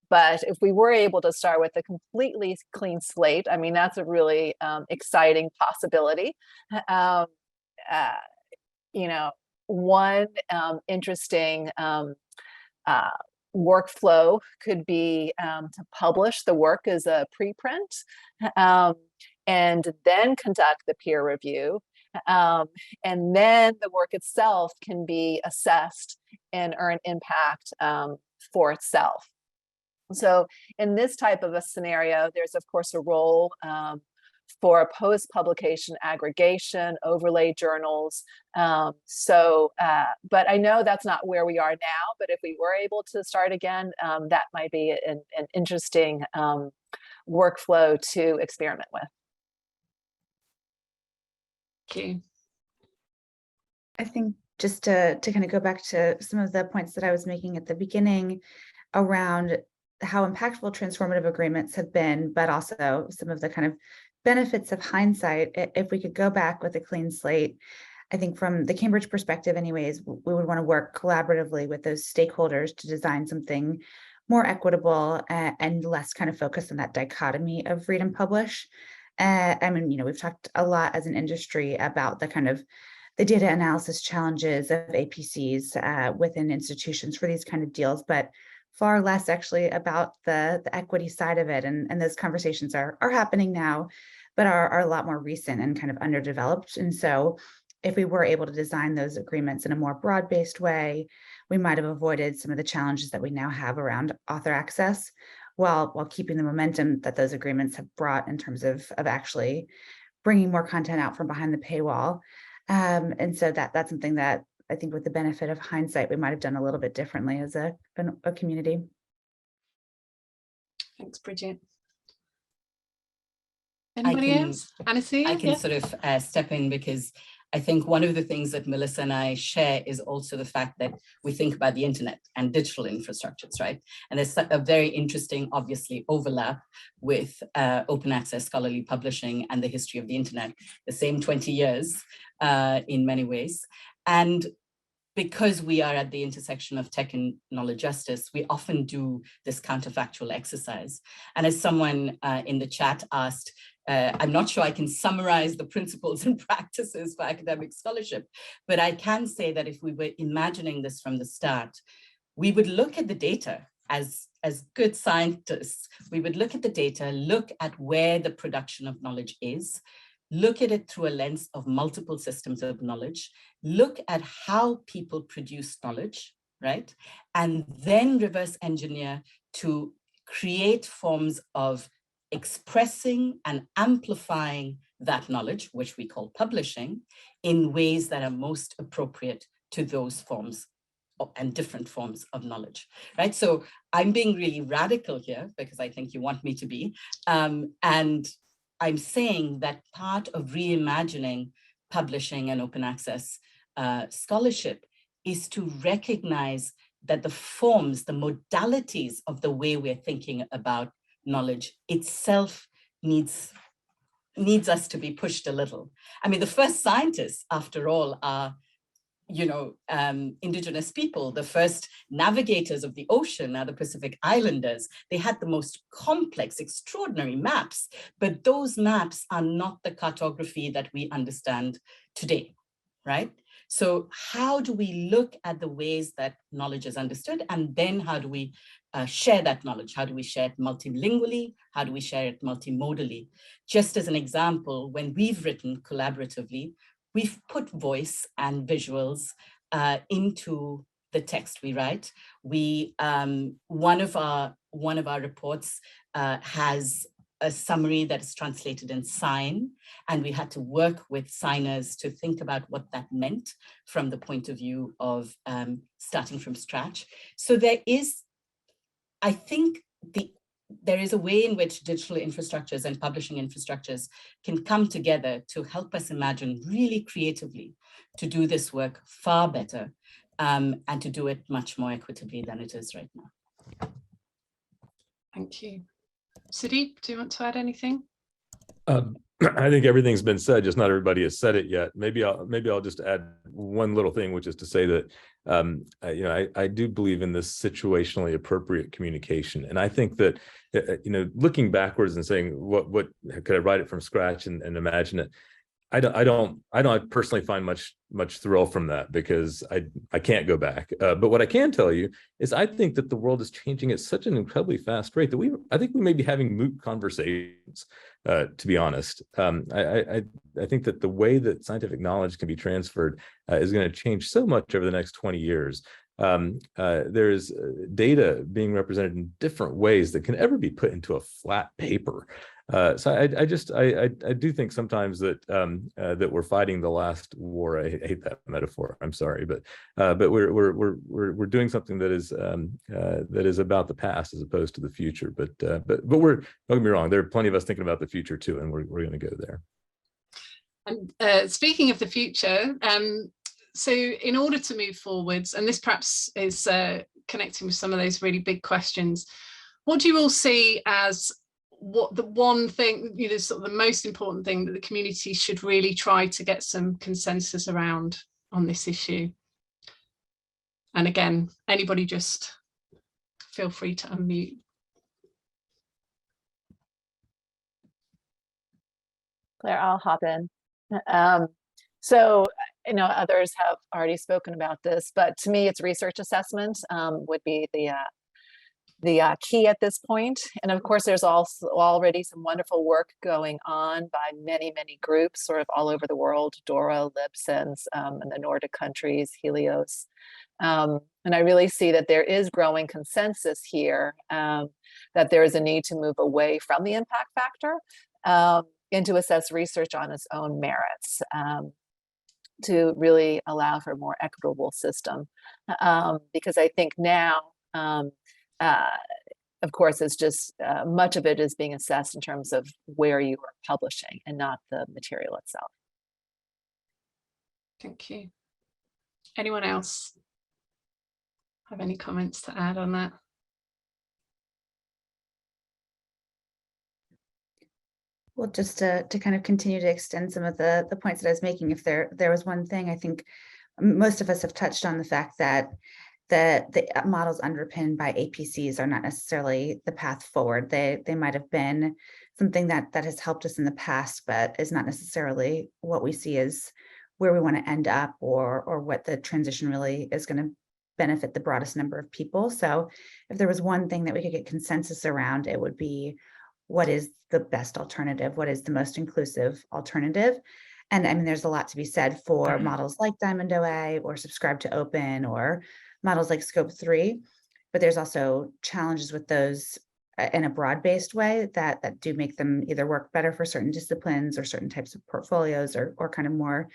But if we were able to start with a completely clean slate, I mean, that's a really exciting possibility. You know, one interesting workflow could be to publish the work as a preprint and then conduct the peer review. And then the work itself can be assessed and earn impact for itself. So in this type of a scenario, there's of course a role for post-publication aggregation, overlay journals. But I know that's not where we are now, but if we were able to start again, that might be an interesting workflow to experiment with. Thank you. I think just to kind of go back to some of the points that I was making at the beginning around how impactful transformative agreements have been, but also some of the kind of benefits of hindsight. If we could go back with a clean slate, I think from the Cambridge perspective anyways, we would want to work collaboratively with those stakeholders to design something more equitable and less kind of focused on that dichotomy of read and publish. I mean, you know, we've talked a lot as an industry about the kind of the data analysis challenges of APCs within institutions for these kind of deals, but far less actually about the equity side of it. And those conversations are happening now, but are a lot more recent and kind of underdeveloped. And so if we were able to design those agreements in a more broad-based way, we might have avoided some of the challenges that we now have around author access, while keeping the momentum that those agreements have brought in terms of actually bringing more content out from behind the paywall. And so that's something that I think with the benefit of hindsight, we might have done a little bit differently as a community. Thanks, Brigitte. Anybody else? Anasuya? I can sort of step in, because I think one of the things that Melissa and I share is also the fact that we think about the internet and digital infrastructures, right? And there's a very interesting, obviously, overlap with open access scholarly publishing and the history of the internet, the same 20 years in many ways. And because we are at the intersection of tech and knowledge justice, we often do this counterfactual exercise. And as someone in the chat asked, I'm not sure I can summarize the principles and practices for academic scholarship, but I can say that if we were imagining this from the start, we would look at the data as good scientists. We would look at the data, look at where the production of knowledge is, look at it through a lens of multiple systems of knowledge, look at how people produce knowledge, right? And then reverse engineer to create forms of expressing and amplifying that knowledge, which we call publishing, in ways that are most appropriate to those forms and different forms of knowledge, right? So I'm being really radical here because I think you want me to be. And I'm saying that part of reimagining publishing and open access scholarship is to recognize that the forms, the modalities of the way we're thinking about knowledge itself needs us to be pushed a little. I mean, the first scientists, after all, are, you know, indigenous people. The first navigators of the ocean are the Pacific Islanders. They had the most complex, extraordinary maps, but those maps are not the cartography that we understand today, right? So how do we look at the ways that knowledge is understood? And then how do we share that knowledge? How do we share it multilingually? How do we share it multimodally? Just as an example, when we've written collaboratively, we've put voice and visuals into the text we write. We one of our reports has a summary that is translated in sign, and we had to work with signers to think about what that meant from the point of view of starting from scratch. So there is, I think, there is a way in which digital infrastructures and publishing infrastructures can come together to help us imagine really creatively to do this work far better and to do it much more equitably than it is right now. Thank you. Sudip, do you want to add anything? I think everything's been said, just not everybody has said it yet. Maybe I'll just add one little thing, which is to say that I do believe in this situationally appropriate communication, and I think that looking backwards and saying what could I write it from scratch and imagine it. I don't personally find much thrill from that, because I can't go back. But what I can tell you is I think that the world is changing at such an incredibly fast rate that I think we may be having moot conversations. To be honest, I think that the way that scientific knowledge can be transferred is going to change so much over the next 20 years. There's data being represented in different ways that can ever be put into a flat paper. So I do think sometimes that that we're fighting the last war. I hate that metaphor. I'm sorry, but we're doing something that is about the past as opposed to the future. But we're, don't get me wrong, there are plenty of us thinking about the future too, and we're going to go there. And speaking of the future, so in order to move forwards, and this perhaps is connecting with some of those really big questions, what do you all see as what the one thing, sort of the most important thing that the community should really try to get some consensus around on this issue? And again, anybody just feel free to unmute. Claire, I'll hop in. So, others have already spoken about this, but to me, it's research assessment would be the key at this point. And of course, there's also already some wonderful work going on by many, many groups sort of all over the world, DORA, Lipsens, in the Nordic countries, Helios. And I really see that there is growing consensus here that there is a need to move away from the impact factor and to assess research on its own merits to really allow for a more equitable system. Because I think now, of course, it's just much of it is being assessed in terms of where you are publishing and not the material itself. Thank you. Anyone else have any comments to add on that? Well, just to kind of continue to extend some of the points that I was making, if there was one thing, I think most of us have touched on the fact that the models underpinned by APCs are not necessarily the path forward. They might have been something that has helped us in the past, but is not necessarily what we see as where we want to end up or what the transition really is going to benefit the broadest number of people. So if there was one thing that we could get consensus around, it would be what is the best alternative? What is the most inclusive alternative? And I mean, there's a lot to be said for models like Diamond OA or Subscribe to Open or models like Scope 3, but there's also challenges with those in a broad-based way that do make them either work better for certain disciplines or certain types of portfolios or kind of more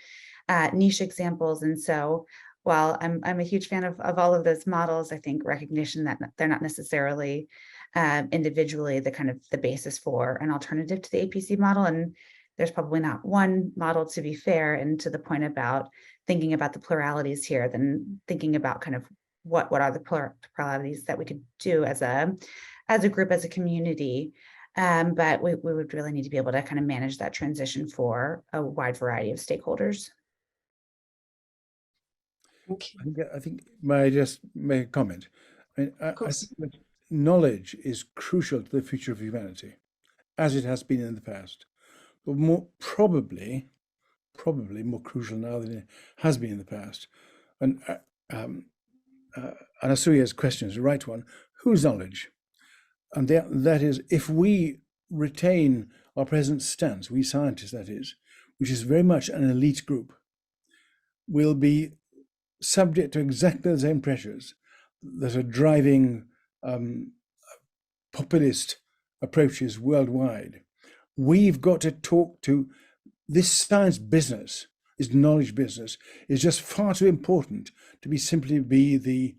niche examples. And so while I'm a huge fan of all of those models, I think recognition that they're not necessarily individually the basis for an alternative to the APC model. And there's probably not one model, to be fair, and to the point about thinking about the pluralities here, then thinking about kind of what are the pluralities that we could do as a group, as a community. But we would really need to be able to kind of manage that transition for a wide variety of stakeholders. I think may I just make a comment? I mean, I think that knowledge is crucial to the future of humanity, as it has been in the past, but probably more crucial now than it has been in the past. And Anasuya's question is the right one. Whose knowledge? And that is, if we retain our present stance, we scientists that is, which is very much an elite group, will be subject to exactly the same pressures that are driving populist approaches worldwide. We've got to talk to this science business, this knowledge business, is just far too important to be simply the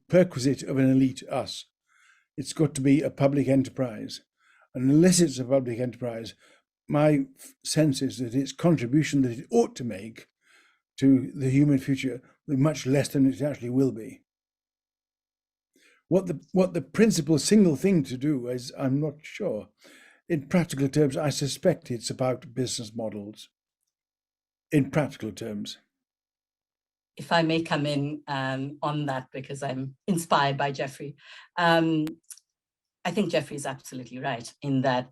perquisite of an elite us. It's got to be a public enterprise. And unless it's a public enterprise, my sense is that its contribution that it ought to make to the human future will be much less than it actually will be. What the principal single thing to do is, I'm not sure, in practical terms, I suspect it's about business models. In practical terms. If I may come in on that, because I'm inspired by Geoffrey. I think Geoffrey is absolutely right in that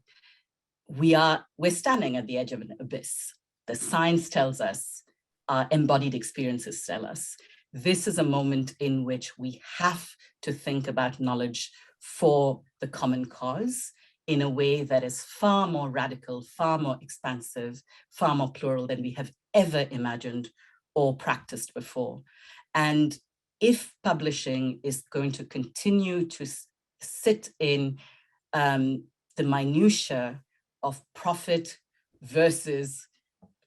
we're standing at the edge of an abyss. The science tells us, our embodied experiences tell us, this is a moment in which we have to think about knowledge for the common cause in a way that is far more radical, far more expansive, far more plural than we have ever imagined or practiced before. And if publishing is going to continue to sit in the minutiae of profit versus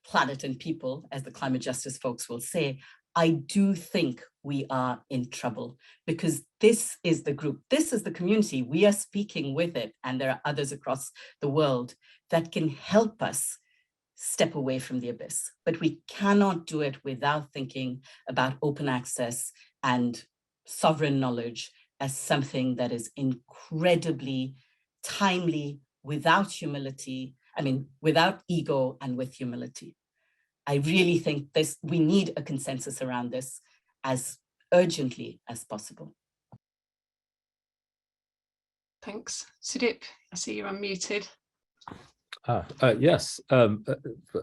planet and people, as the climate justice folks will say, I do think we are in trouble, because this is the group, this is the community, we are speaking with it, and there are others across the world that can help us step away from the abyss. But we cannot do it without thinking about open access and sovereign knowledge as something that is incredibly timely, without humility, without ego and with humility. I really think we need a consensus around this as urgently as possible. Thanks. Sudip, I see you're unmuted. Yes.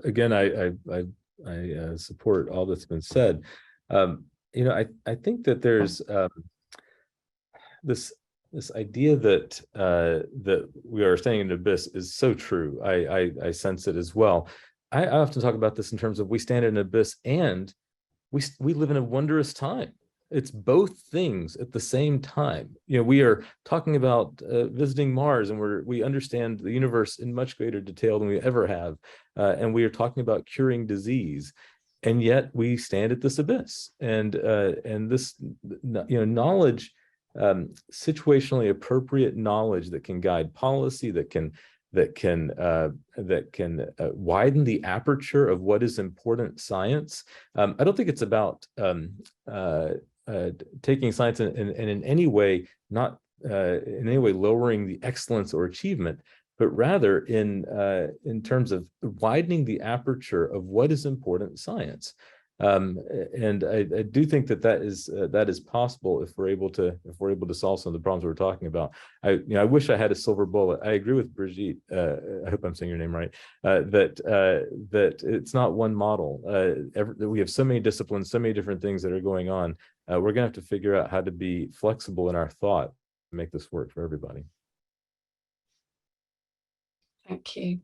Again, I support all that's been said. I think that there's this idea that that we are staying in an abyss is so true. I sense it as well. I often talk about this in terms of we stand in an abyss and we live in a wondrous time. It's both things at the same time. We are talking about visiting Mars, and we understand the universe in much greater detail than we ever have, and we are talking about curing disease, and yet we stand at this abyss. And this, knowledge, situationally appropriate knowledge that can guide policy, that can widen the aperture of what is important science. I don't think it's about taking science and in any way lowering the excellence or achievement, but rather in terms of widening the aperture of what is important science. And I do think that is possible if we're able to solve some of the problems we're talking about. I wish I had a silver bullet. I agree with Brigitte. I hope I'm saying your name right. That it's not one model. We have so many disciplines, so many different things that are going on. We're gonna have to figure out how to be flexible in our thought to make this work for everybody. Thank you.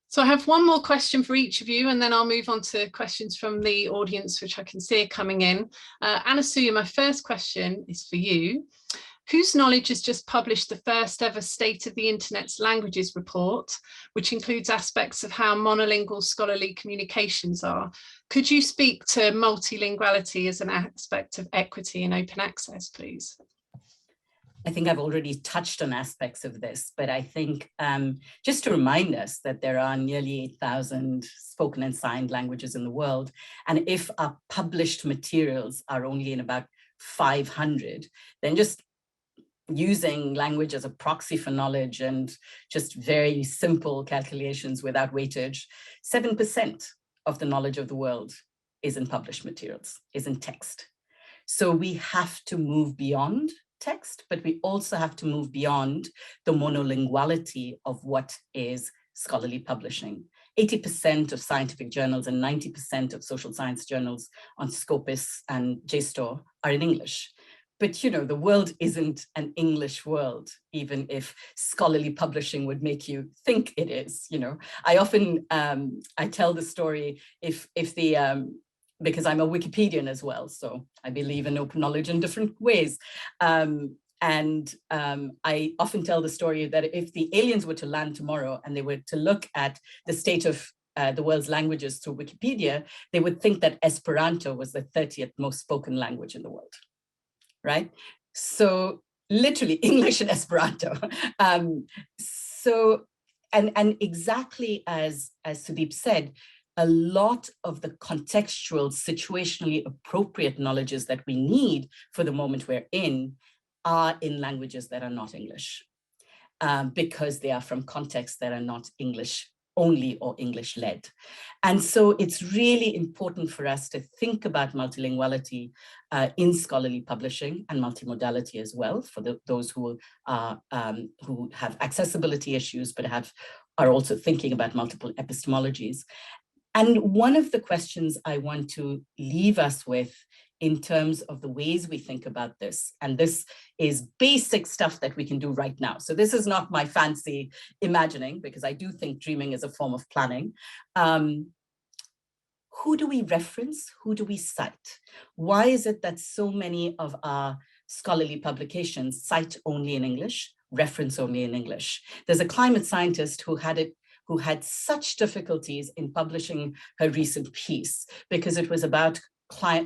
So I have one more question for each of you, and then I'll move on to questions from the audience, which I can see are coming in. Anasuya, my first question is for you. Whose Knowledge has just published the first ever State of the Internet's Languages report, which includes aspects of how monolingual scholarly communications are. Could you speak to multilinguality as an aspect of equity and open access, please? I think I've already touched on aspects of this, but I think just to remind us that there are nearly 8,000 spoken and signed languages in the world. And if our published materials are only in about 500, then just using language as a proxy for knowledge and just very simple calculations without weightage, 7% of the knowledge of the world is in published materials, is in text. So we have to move beyond text, but we also have to move beyond the monolinguality of what is scholarly publishing. 80% of scientific journals and 90% of social science journals on Scopus and JSTOR are in English. But the world isn't an English world, even if scholarly publishing would make you think it is. I often I tell the story because I'm a Wikipedian as well, so I believe in open knowledge in different ways. I often tell the story that if the aliens were to land tomorrow and they were to look at the state of the world's languages through Wikipedia, they would think that Esperanto was the 30th most spoken language in the world, right? So literally English and Esperanto. And exactly as Sudip said, a lot of the contextual, situationally appropriate knowledges that we need for the moment we're in are in languages that are not English. because they are from contexts that are not English only or English led. And so it's really important for us to think about multilinguality in scholarly publishing and multimodality as well, for those who have accessibility issues, but are also thinking about multiple epistemologies. And one of the questions I want to leave us with in terms of the ways we think about this, and this is basic stuff that we can do right now. So this is not my fancy imagining, because I do think dreaming is a form of planning. Who do we reference? Who do we cite? Why is it that so many of our scholarly publications cite only in English, reference only in English? There's a climate scientist who had such difficulties in publishing her recent piece because it was about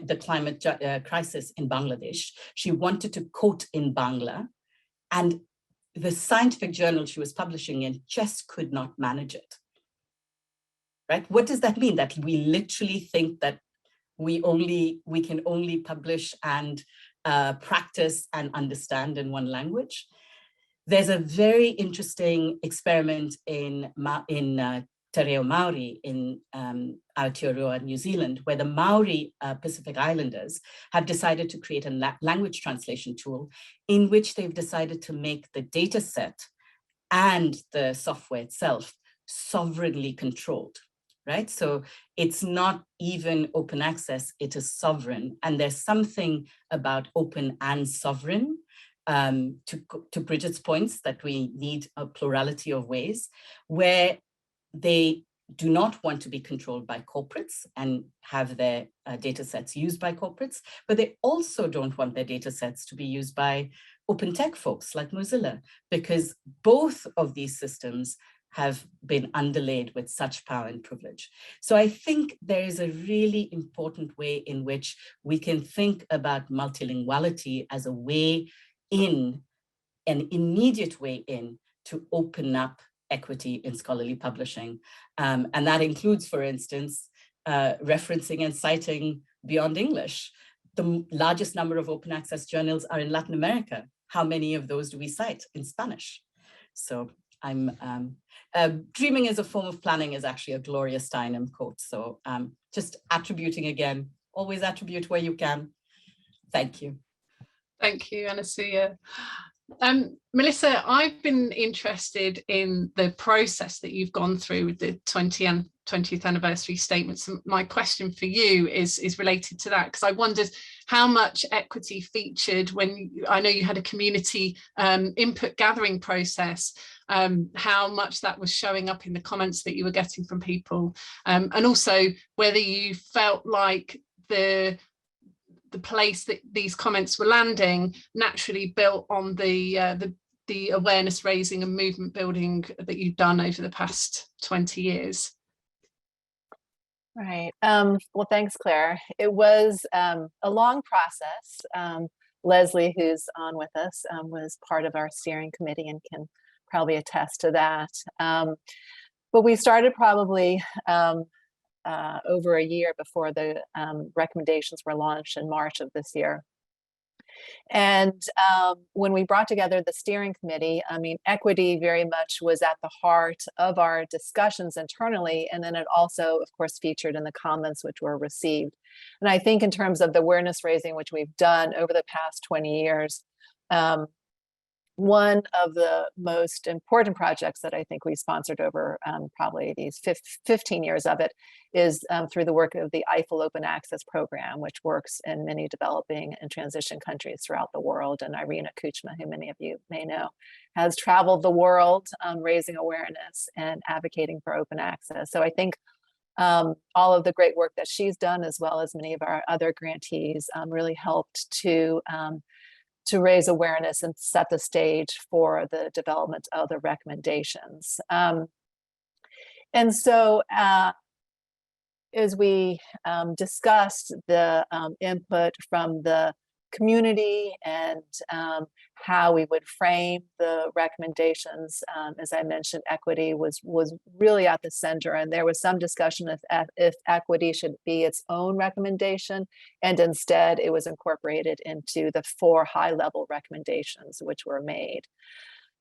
the climate crisis in Bangladesh. She wanted to quote in Bangla, and the scientific journal she was publishing in just could not manage it. Right? What does that mean? That we literally think that we can only publish and practice and understand in one language? There's a very interesting experiment in Te Reo Maori in Aotearoa, New Zealand, where the Maori Pacific Islanders have decided to create a language translation tool in which they've decided to make the data set and the software itself sovereignly controlled, right? So it's not even open access, it is sovereign. And there's something about open and sovereign, to Brigitte's points, that we need a plurality of ways where they do not want to be controlled by corporates and have their data sets used by corporates, but they also don't want their data sets to be used by open tech folks like Mozilla, because both of these systems have been underlaid with such power and privilege. So I think there is a really important way in which we can think about multilinguality as a way in, an immediate way in, to open up equity in scholarly publishing. And that includes, for instance, referencing and citing beyond English. The largest number of open access journals are in Latin America. How many of those do we cite in Spanish? So dreaming as a form of planning is actually a Gloria Steinem quote. So just attributing again, always attribute where you can. Thank you. Thank you, Anasuya. Melissa, I've been interested in the process that you've gone through with the 20th anniversary statements. My question for you is related to that, because I wondered how much equity featured when I know you had a community input gathering process, how much that was showing up in the comments that you were getting from people, and also whether you felt like the place that these comments were landing naturally built on the awareness raising and movement building that you've done over the past 20 years. Right. Well, thanks, Claire. It was a long process. Leslie, who's on with us, was part of our steering committee and can probably attest to that. But we started probably over a year before the recommendations were launched in March of this year. And when we brought together the steering committee, I mean, equity very much was at the heart of our discussions internally. And then it also, of course, featured in the comments which were received. And I think in terms of the awareness raising, which we've done over the past 20 years, one of the most important projects that I think we sponsored over probably these 15 years of it is through the work of the Eiffel Open Access Program, which works in many developing and transition countries throughout the world. And Irina Kuchma, who many of you may know, has traveled the world raising awareness and advocating for open access. So I think all of the great work that she's done, as well as many of our other grantees, really helped to raise awareness and set the stage for the development of the recommendations. And so as we discussed the input from the community and how we would frame the recommendations, as I mentioned, equity was really at the center, and there was some discussion if equity should be its own recommendation, and instead it was incorporated into the 4 high-level recommendations which were made.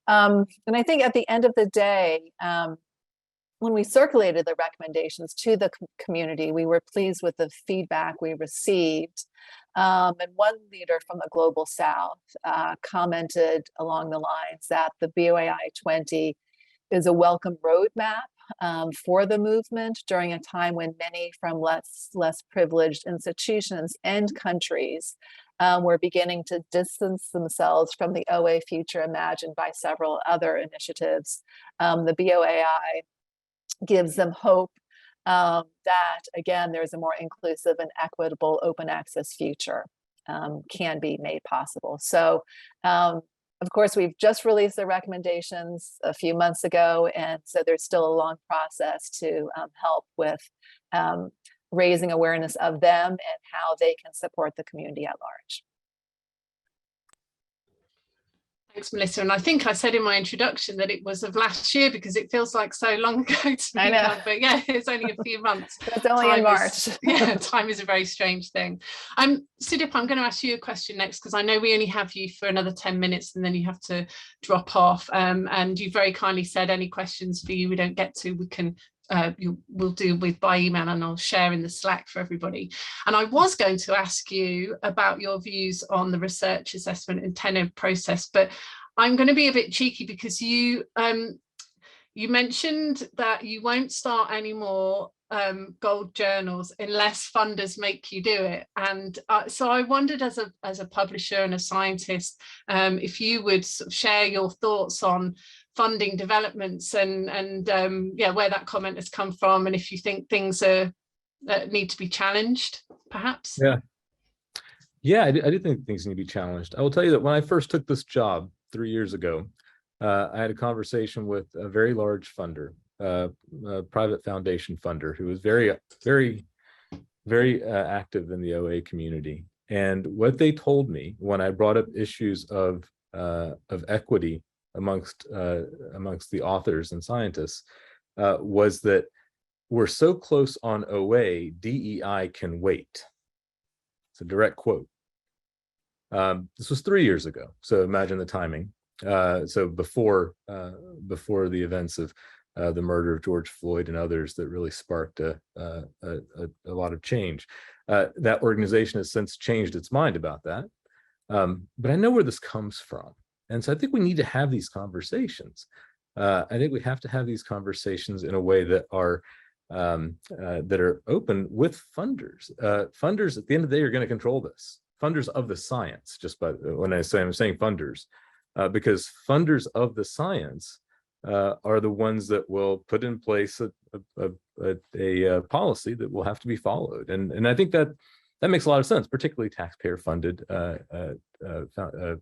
And I think at the end of the day, when we circulated the recommendations to the community, we were pleased with the feedback we received. And one leader from the Global South commented along the lines that the BOAI 20 is a welcome roadmap for the movement during a time when many from less privileged institutions and countries were beginning to distance themselves from the OA future imagined by several other initiatives. The BOAI gives them hope that, again, there's a more inclusive and equitable open access future can be made possible. So, of course, we've just released the recommendations a few months ago, and so there's still a long process to help with raising awareness of them and how they can support the community at large. Thanks, Melissa. And I think I said in my introduction that it was of last year because it feels like so long ago to me. I know. Now, but yeah, it's only a few months. It's only in March. Yeah, time is a very strange thing. Sudip, I'm going to ask you a question next because I know we only have you for another 10 minutes and then you have to drop off. And you very kindly said any questions for you we don't get to, we can we'll do with by email, and I'll share in the Slack for everybody. And I was going to ask you about your views on the research assessment and tenure process, but I'm going to be a bit cheeky because you mentioned that you won't start any more gold journals unless funders make you do it. And so I wondered, as a publisher and a scientist, if you would sort of share your thoughts on funding developments and yeah, where that comment has come from, and if you think things are need to be challenged, perhaps. Yeah, I do think things need to be challenged. I will tell you that when I first took this job 3 years ago, I had a conversation with a very large funder, a private foundation funder who was very active in the OA community. And what they told me when I brought up issues of equity amongst the authors and scientists was that we're so close on OA, DEI can wait. It's a direct quote. This was 3 years ago, so imagine the timing. So before the events of the murder of George Floyd and others that really sparked a lot of change. That organization has since changed its mind about that. But I know where this comes from. And so I think we need to have these conversations. I think we have to have these conversations in a way that are open with funders. Funders at the end of the day are going to control this. Funders of the science, just by when I'm saying funders, because funders of the science are the ones that will put in place a policy that will have to be followed. And I think that makes a lot of sense, particularly taxpayer-funded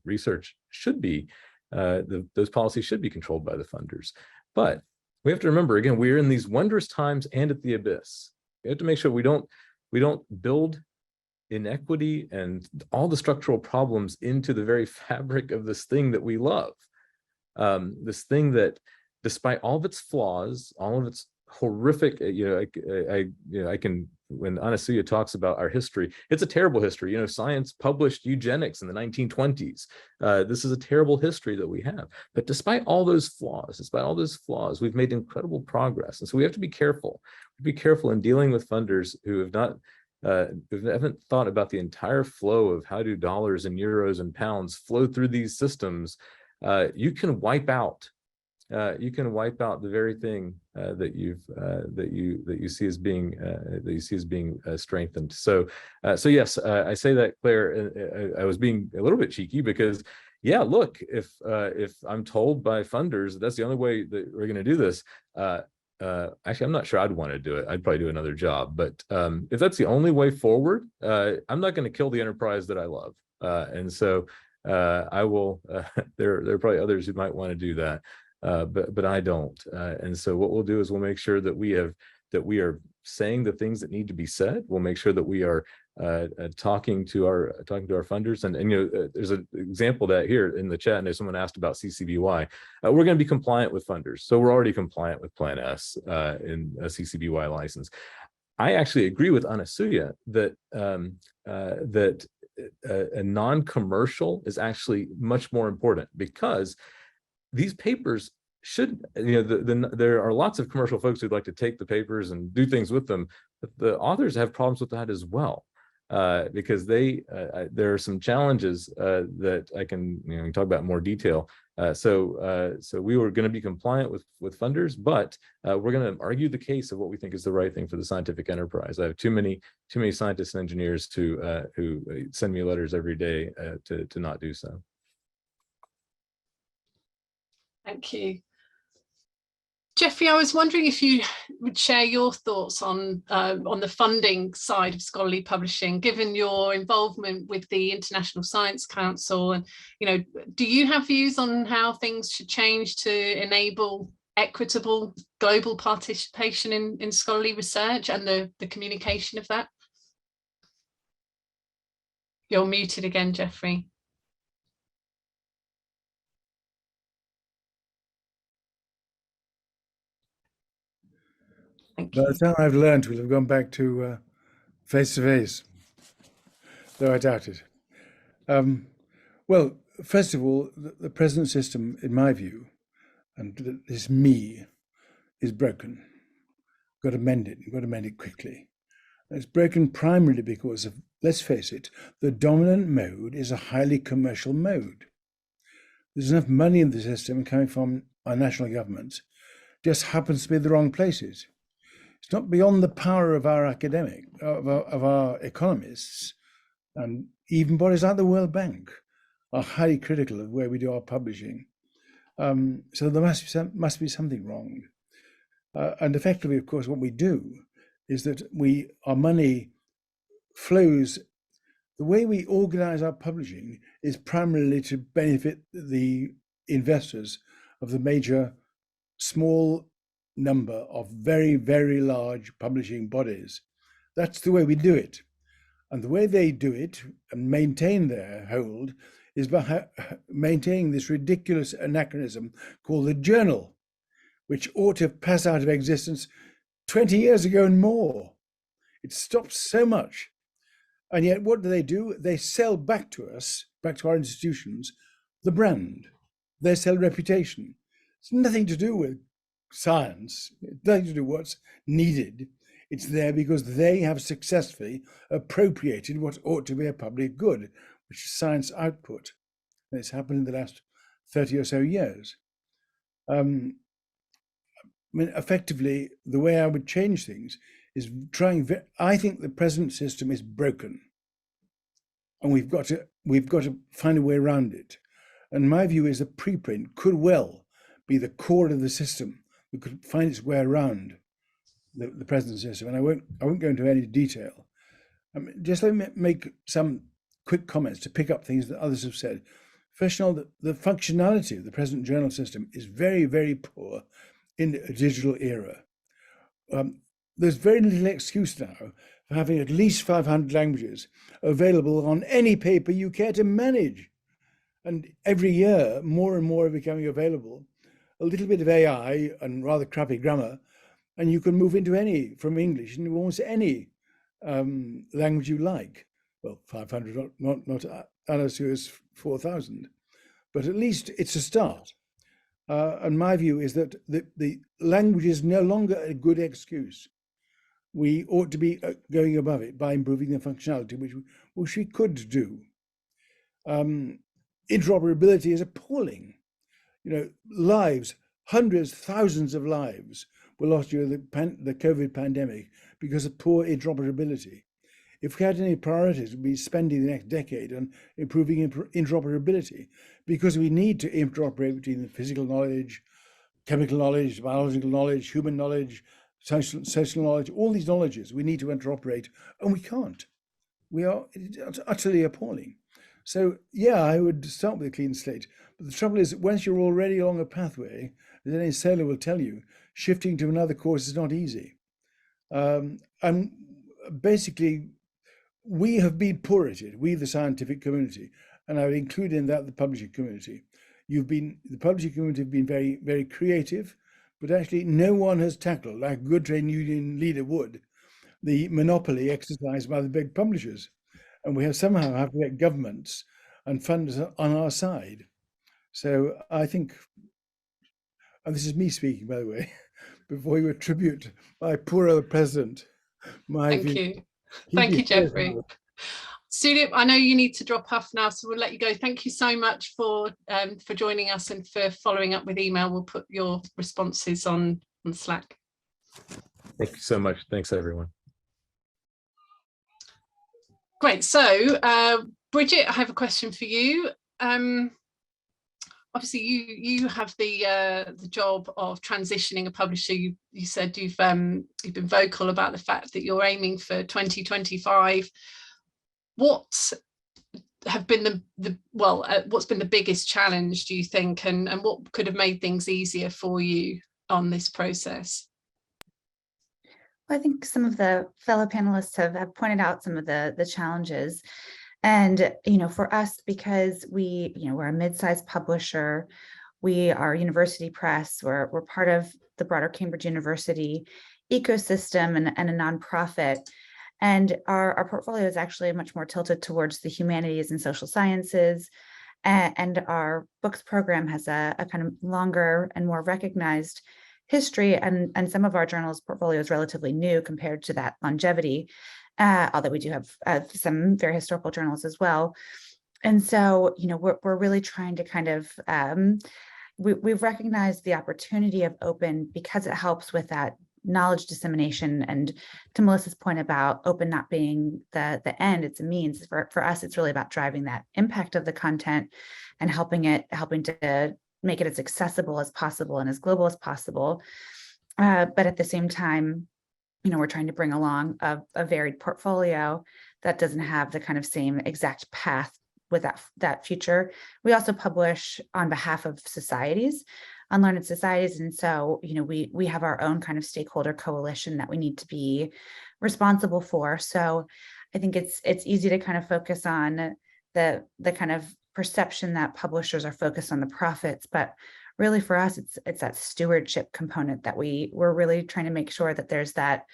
research should be, those policies should be controlled by the funders. But we have to remember, again, we're in these wondrous times and at the abyss. We have to make sure we don't build inequity and all the structural problems into the very fabric of this thing that we love. This thing that, despite all of its flaws, all of its horrific, I can, when Anasuya talks about our history, it's a terrible history. Science published eugenics in the 1920s. This is a terrible history that we have. But despite all those flaws, we've made incredible progress. And so we have to be careful. Be careful in dealing with funders who haven't thought about the entire flow of how do dollars and euros and pounds flow through these systems. You can wipe out the very thing that you see as being strengthened. So yes, I say that, Claire. I was being a little bit cheeky because, yeah, look, if I'm told by funders that's the only way that we're going to do this, actually, I'm not sure I'd want to do it. I'd probably do another job. But if that's the only way forward, I'm not going to kill the enterprise that I love. And so I will. There are probably others who might want to do that. But I don't. And so what we'll do is we'll make sure that we are saying the things that need to be said. We'll make sure that we are talking to our funders. And there's an example of that here in the chat. And someone asked about CCBY. We're going to be compliant with funders. So we're already compliant with Plan S in a CCBY license. I actually agree with Anasuya that a non-commercial is actually much more important, because these papers should, there are lots of commercial folks who'd like to take the papers and do things with them, but the authors have problems with that as well, because there are some challenges that I can talk about in more detail. So we were going to be compliant with funders, but we're going to argue the case of what we think is the right thing for the scientific enterprise. I have too many scientists and engineers who send me letters every day to not do so. Thank you. Geoffrey, I was wondering if you would share your thoughts on the funding side of scholarly publishing, given your involvement with the International Science Council, and do you have views on how things should change to enable equitable global participation in scholarly research and the communication of that? You're muted again, Geoffrey. Thank you. By the time I've learned, we'll have gone back to face-to-face, though I doubt it. Well, first of all, the present system, in my view, and this me, is broken. We've got to mend it. We've got to mend it quickly. It's broken primarily because of, let's face it, the dominant mode is a highly commercial mode. There's enough money in the system coming from our national governments, just happens to be the wrong places. It's not beyond the power of our of our economists, and even bodies like the World Bank are highly critical of where we do our publishing. So there must be something wrong. And effectively, of course, what we do is that our money flows. The way we organize our publishing is primarily to benefit the investors of the major small number of very, very large publishing bodies. That's the way we do it. And the way they do it and maintain their hold is by maintaining this ridiculous anachronism called the journal, which ought to pass out of existence 20 years ago and more. It stopped so much. And yet what do? They sell back to us, back to our institutions, the brand. They sell reputation. It's nothing to do with science. It's nothing to do with what's needed. It's there because they have successfully appropriated what ought to be a public good, which is science output. And it's happened in the last 30 or so years. Effectively, the way I would change things is I think the present system is broken, and we've got to find a way around it. And my view is that preprint could well be the core of the system. We could find its way around the present system, and I won't go into any detail. Just let me make some quick comments to pick up things that others have said. First of all, the functionality of the present journal system is very, very poor in a digital era. There's very little excuse now for having at least 500 languages available on any paper you care to manage. And every year, more and more are becoming available. A little bit of AI and rather crappy grammar, and you can move into from English into almost any language you like. Well, 500, not Anasuya's 4,000, but at least it's a start. And my view is that the language is no longer a good excuse. We ought to be going above it by improving the functionality, which we could do. Interoperability is appalling. Lives, hundreds, thousands of lives were lost during the COVID pandemic because of poor interoperability. If we had any priorities, we'd be spending the next decade on improving interoperability, because we need to interoperate between the physical knowledge, chemical knowledge, biological knowledge, human knowledge, social knowledge, all these knowledges we need to interoperate, and we can't. We are utterly appalling. So yeah, I would start with a clean slate. But the trouble is, once you're already along a pathway, as any sailor will tell you, shifting to another course is not easy. And basically, we have been poor at it, we the scientific community, and I would include in that the publishing community. The publishing community have been very, very creative, but actually no one has tackled, like a good trade union leader would, the monopoly exercised by the big publishers. And we have somehow to get governments and funders on our side. So I think and this is me speaking, by the way, before you attribute my poor old president, my Thank view. you. He'd Thank be you, Geoffrey. hurt. Sudip, I know you need to drop off now, so we'll let you go. Thank you so much for joining us and for following up with email. We'll put your responses on Slack. Thank you so much. Thanks, everyone. Great. So, Brigitte, I have a question for you. Obviously, you have the job of transitioning a publisher. You said you've been vocal about the fact that you're aiming for 2025. What have been what's been the biggest challenge, do you think, and what could have made things easier for you on this process? I think some of the fellow panelists have pointed out some of the challenges. And, for us, because we're a mid-sized publisher, we are a university press, we're part of the broader Cambridge University ecosystem and a nonprofit. And our portfolio is actually much more tilted towards the humanities and social sciences. And our books program has a kind of longer and more recognized history, and some of our journals portfolio is relatively new compared to that longevity, although we do have some very historical journals as well. And so, we're really trying to kind of, we've recognized the opportunity of open because it helps with that knowledge dissemination. And to Melissa's point about open not being the end, it's a means. For us, it's really about driving that impact of the content and helping to make it as accessible as possible and as global as possible. But at the same time, we're trying to bring along a varied portfolio that doesn't have the kind of same exact path with that future. We also publish on behalf of societies, unlearned societies. And so, we have our own kind of stakeholder coalition that we need to be responsible for. So I think it's easy to kind of focus on the kind of perception that publishers are focused on the profits, but really for us, it's that stewardship component that we're really trying to make sure that there's that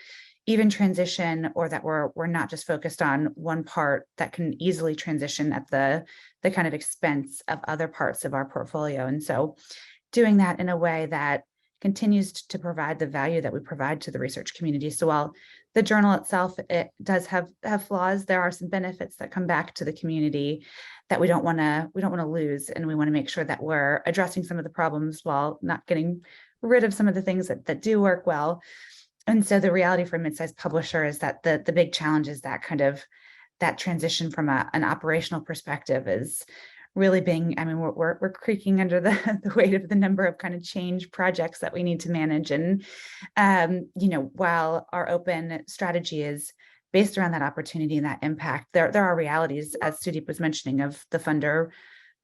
even transition, or that we're not just focused on one part that can easily transition at the kind of expense of other parts of our portfolio. And so doing that in a way that continues to provide the value that we provide to the research community. So while the journal itself, it does have flaws, there are some benefits that come back to the community that we don't want to lose, and we want to make sure that we're addressing some of the problems while not getting rid of some of the things that do work well. And so the reality for a mid-sized publisher is that the big challenge is that transition from an operational perspective is really being, we're creaking under the weight of the number of kind of change projects that we need to manage. And, while our open strategy is based around that opportunity and that impact, there are realities, as Sudip was mentioning, of the funder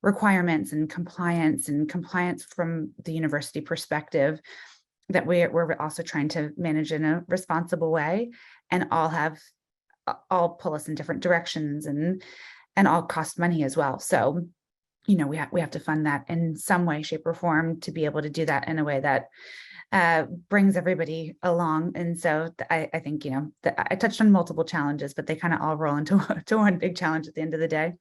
requirements and compliance from the university perspective that we're also trying to manage in a responsible way, and all pull us in different directions and all cost money as well. So, we have to fund that in some way, shape, or form to be able to do that in a way that brings everybody along. And so I think, I touched on multiple challenges, but they kind of all roll into one big challenge at the end of the day.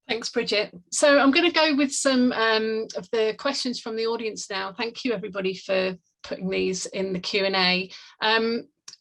Thanks, Brigitte. So I'm going to go with some of the questions from the audience now. Thank you, everybody, for putting these in the Q&A.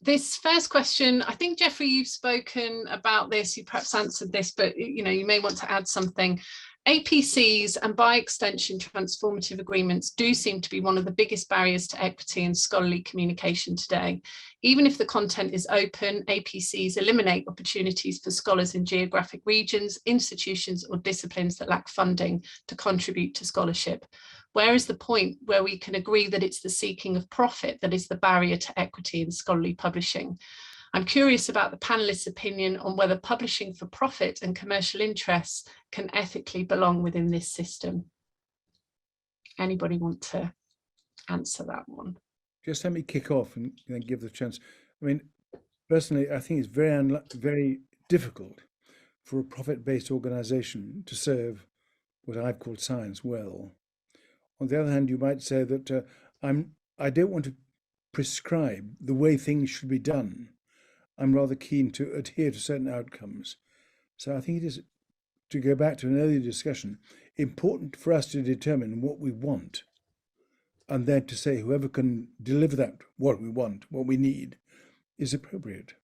This first question, I think, Geoffrey, you've spoken about this, you perhaps answered this, but you may want to add something. APCs and by extension transformative agreements do seem to be one of the biggest barriers to equity and scholarly communication today. Even if the content is open, APCs eliminate opportunities for scholars in geographic regions, institutions, or disciplines that lack funding to contribute to scholarship. Where is the point where we can agree that it's the seeking of profit that is the barrier to equity in scholarly publishing? I'm curious about the panelists' opinion on whether publishing for profit and commercial interests can ethically belong within this system. Anybody want to answer that one? Just let me kick off and then give the chance. Personally, I think it's very difficult for a profit-based organization to serve what I've called science well. On the other hand, you might say that I don't want to prescribe the way things should be done. I'm rather keen to adhere to certain outcomes. So I think it is, to go back to an earlier discussion, important for us to determine what we want and then to say whoever can deliver that, what we want, what we need, is appropriate.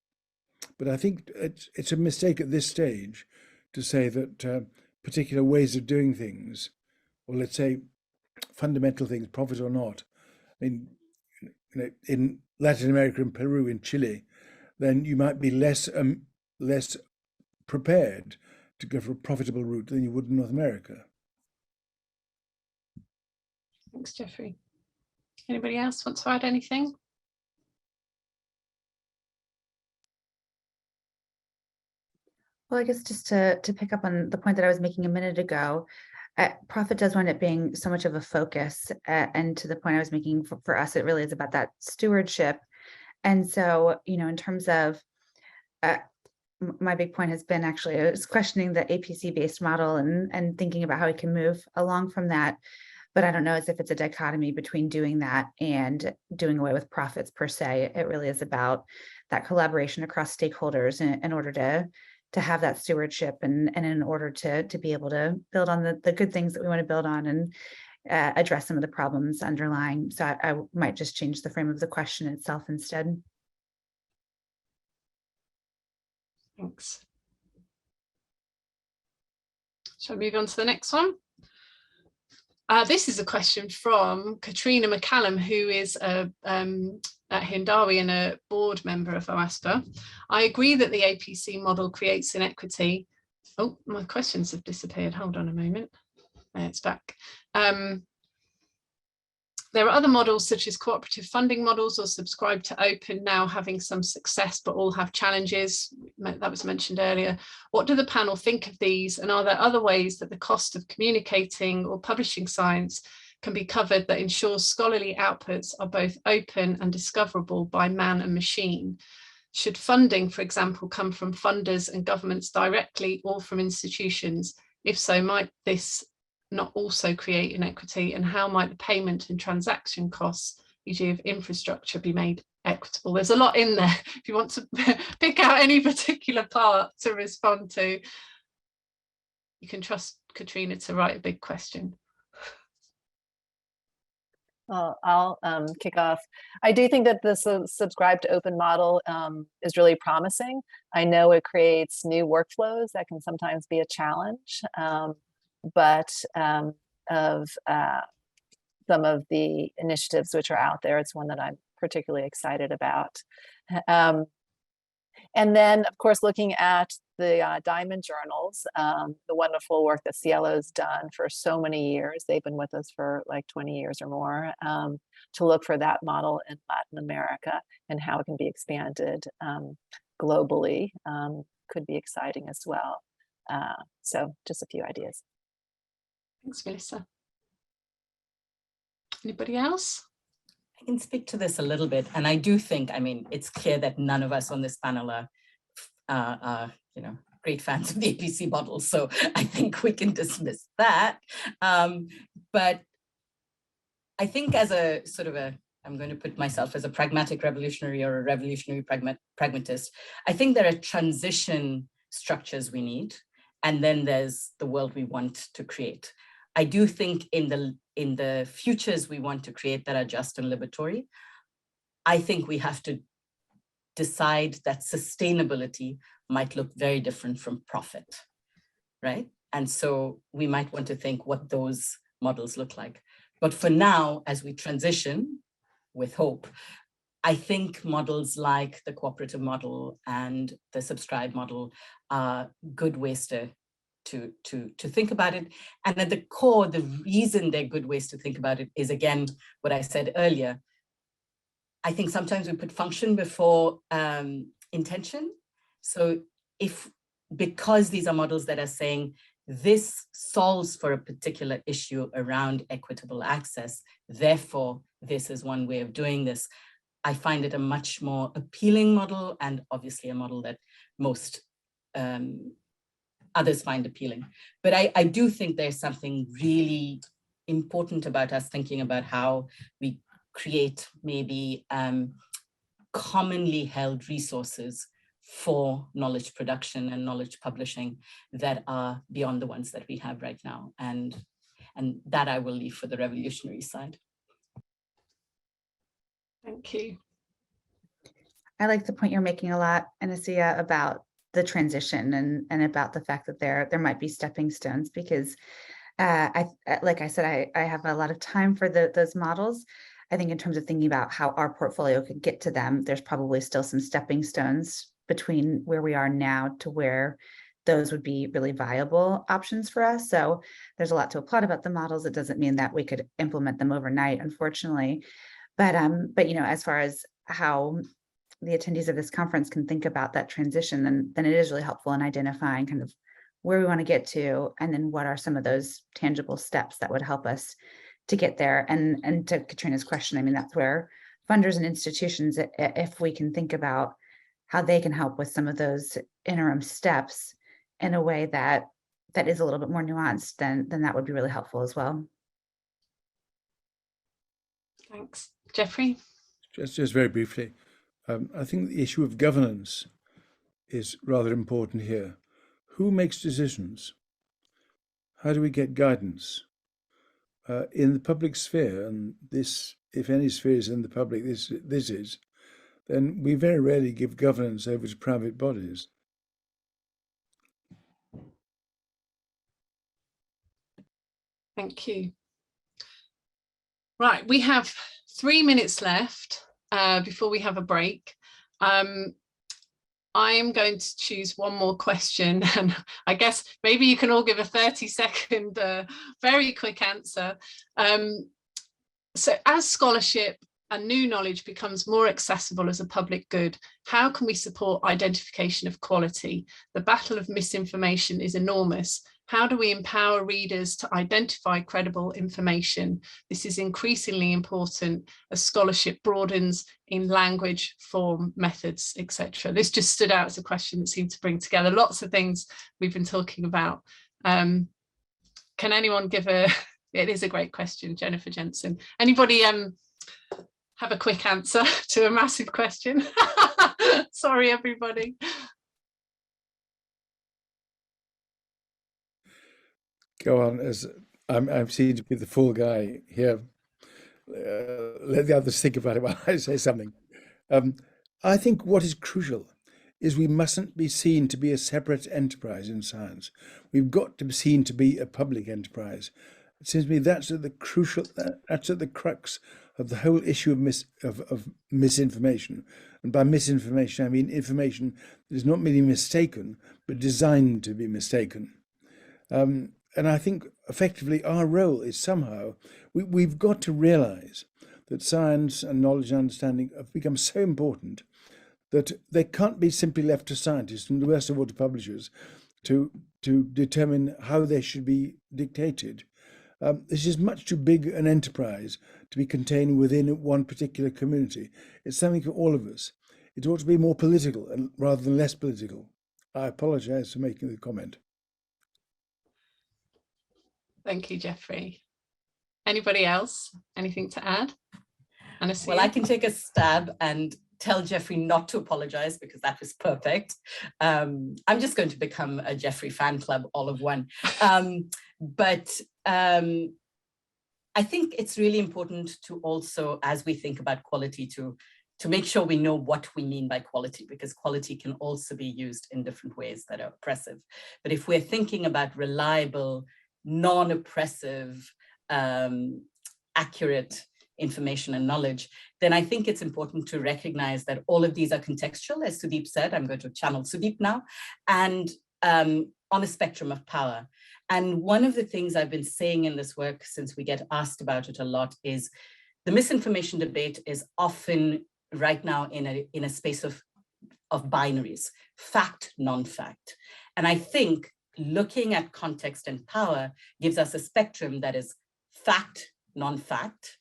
But I think it's a mistake at this stage to say that particular ways of doing things, or let's say fundamental things, profit or not, I mean, in Latin America, in Peru, in Chile, then you might be less prepared to go for a profitable route than you would in North America. Thanks, Geoffrey. Anybody else want to add anything? Well, I guess just to pick up on the point that I was making a minute ago, profit does wind up being so much of a focus, and to the point I was making for us, it really is about that stewardship. And so, you know, in terms of my big point has been actually is questioning the APC-based model and thinking about how we can move along from that. But I don't know as if it's a dichotomy between doing that and doing away with profits per se. It really is about that collaboration across stakeholders in order to have that stewardship and in order to be able to build on the good things that we want to build on and address some of the problems underlying. So I might just change the frame of the question itself instead. Thanks. Shall we move on to the next one? This is a question from Katrina McCallum, who is at Hindawi and a board member of OASPA. I agree that the APC model creates inequity. Oh, my questions have disappeared. Hold on a moment. It's back. There are other models such as cooperative funding models or subscribe to open now having some success, but all have challenges. That was mentioned earlier. What do the panel think of these? And are there other ways that the cost of communicating or publishing science can be covered that ensures scholarly outputs are both open and discoverable by man and machine? Should funding, for example, come from funders and governments directly or from institutions? If so, might this not also create inequity, and how might the payment and transaction costs, e.g. of infrastructure, be made equitable? There's a lot in there. If you want to pick out any particular part to respond to, you can trust Katrina to write a big question. Well, I'll kick off. I do think that the subscribe to open model is really promising. I know it creates new workflows that can sometimes be a challenge. But of some of the initiatives which are out there, it's one that I'm particularly excited about. And then, of course, looking at the Diamond journals, the wonderful work that Cielo's done for so many years, they've been with us for like 20 years or more, to look for that model in Latin America and how it can be expanded globally could be exciting as well. So just a few ideas. Thanks, Melissa. Anybody else? I can speak to this a little bit. And I do think, I mean, it's clear that none of us on this panel are you know, great fans of the APC model. So I think we can dismiss that. But I think as a sort of I'm going to put myself as a pragmatic revolutionary or a revolutionary pragmatist, I think there are transition structures we need. And then there's the world we want to create. I do think in the futures we want to create that are just and liberatory, I think we have to decide that sustainability might look very different from profit, right? And so we might want to think what those models look like. But for now, as we transition with hope, I think models like the cooperative model and the subscribe model are good ways to think about it. And at the core, the reason they're good ways to think about it is, again, what I said earlier. I think sometimes we put function before intention. So because these are models that are saying this solves for a particular issue around equitable access, therefore this is one way of doing this, I find it a much more appealing model, and obviously a model that most others find appealing. But I do think there's something really important about us thinking about how we create maybe commonly held resources for knowledge production and knowledge publishing that are beyond the ones that we have right now. And that I will leave for the revolutionary side. Thank you. I like the point you're making a lot, Anasuya, about the transition and about the fact that there might be stepping stones, because like I said, I have a lot of time for those models. I think in terms of thinking about how our portfolio could get to them, there's probably still some stepping stones between where we are now to where those would be really viable options for us. So there's a lot to applaud about the models. It doesn't mean that we could implement them overnight, unfortunately. But you know, as far as how the attendees of this conference can think about that transition, then it is really helpful in identifying kind of where we want to get to, and then what are some of those tangible steps that would help us to get there. And to Katrina's question, I mean, that's where funders and institutions, if we can think about how they can help with some of those interim steps in a way that is a little bit more nuanced, then that would be really helpful as well. Thanks. Geoffrey? Just very briefly, I think the issue of governance is rather important here. Who makes decisions? How do we get guidance? In the public sphere, and this, if any sphere is in the public, this is, then we very rarely give governance over to private bodies. Thank you. Right, we have 3 minutes left before we have a break. I'm going to choose one more question, and I guess maybe you can all give a 30-second, very quick answer. So as scholarship and new knowledge becomes more accessible as a public good, how can we support identification of quality? The battle of misinformation is enormous. How do we empower readers to identify credible information? This is increasingly important as scholarship broadens in language, form, methods, etc. This just stood out as a question that seemed to bring together lots of things we've been talking about. Can anyone give it is a great question, Jennifer Jensen. Anybody have a quick answer to a massive question? Sorry, everybody. Go on, as I'm seen to be the fool guy here. Let the others think about it while I say something. I think what is crucial is we mustn't be seen to be a separate enterprise in science. We've got to be seen to be a public enterprise. It seems to me that's at the crucial, that's at the crux of the whole issue of misinformation. And by misinformation, I mean information that is not merely mistaken, but designed to be mistaken. And I think effectively our role is somehow, we've got to realize that science and knowledge and understanding have become so important that they can't be simply left to scientists and worst of all to publishers to determine how they should be dictated. This is much too big an enterprise to be contained within one particular community. It's something for all of us. It ought to be more political and rather than less political. I apologize for making the comment. Thank you, Geoffrey. Anybody else? Anything to add? Anasuya? Well, I can take a stab and tell Geoffrey not to apologize because that was perfect. I'm just going to become a Geoffrey fan club, all of one. But I think it's really important to also, as we think about quality, to make sure we know what we mean by quality, because quality can also be used in different ways that are oppressive. But if we're thinking about reliable, non-oppressive, accurate information and knowledge, then I think it's important to recognize that all of these are contextual, as Sudip said. I'm going to channel Sudip now, and on a spectrum of power. And one of the things I've been saying in this work, since we get asked about it a lot, is the misinformation debate is often right now in a space of binaries, fact, non-fact. And I think looking at context and power gives us a spectrum that is fact, non-fact,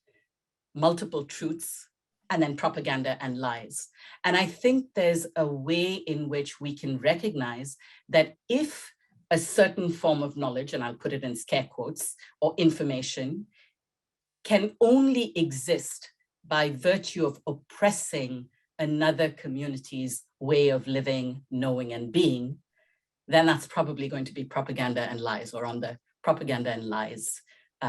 multiple truths, and then propaganda and lies. And I think there's a way in which we can recognize that if a certain form of knowledge, and I'll put it in scare quotes, or information, can only exist by virtue of oppressing another community's way of living, knowing, and being, then that's probably going to be propaganda and lies, or on the propaganda and lies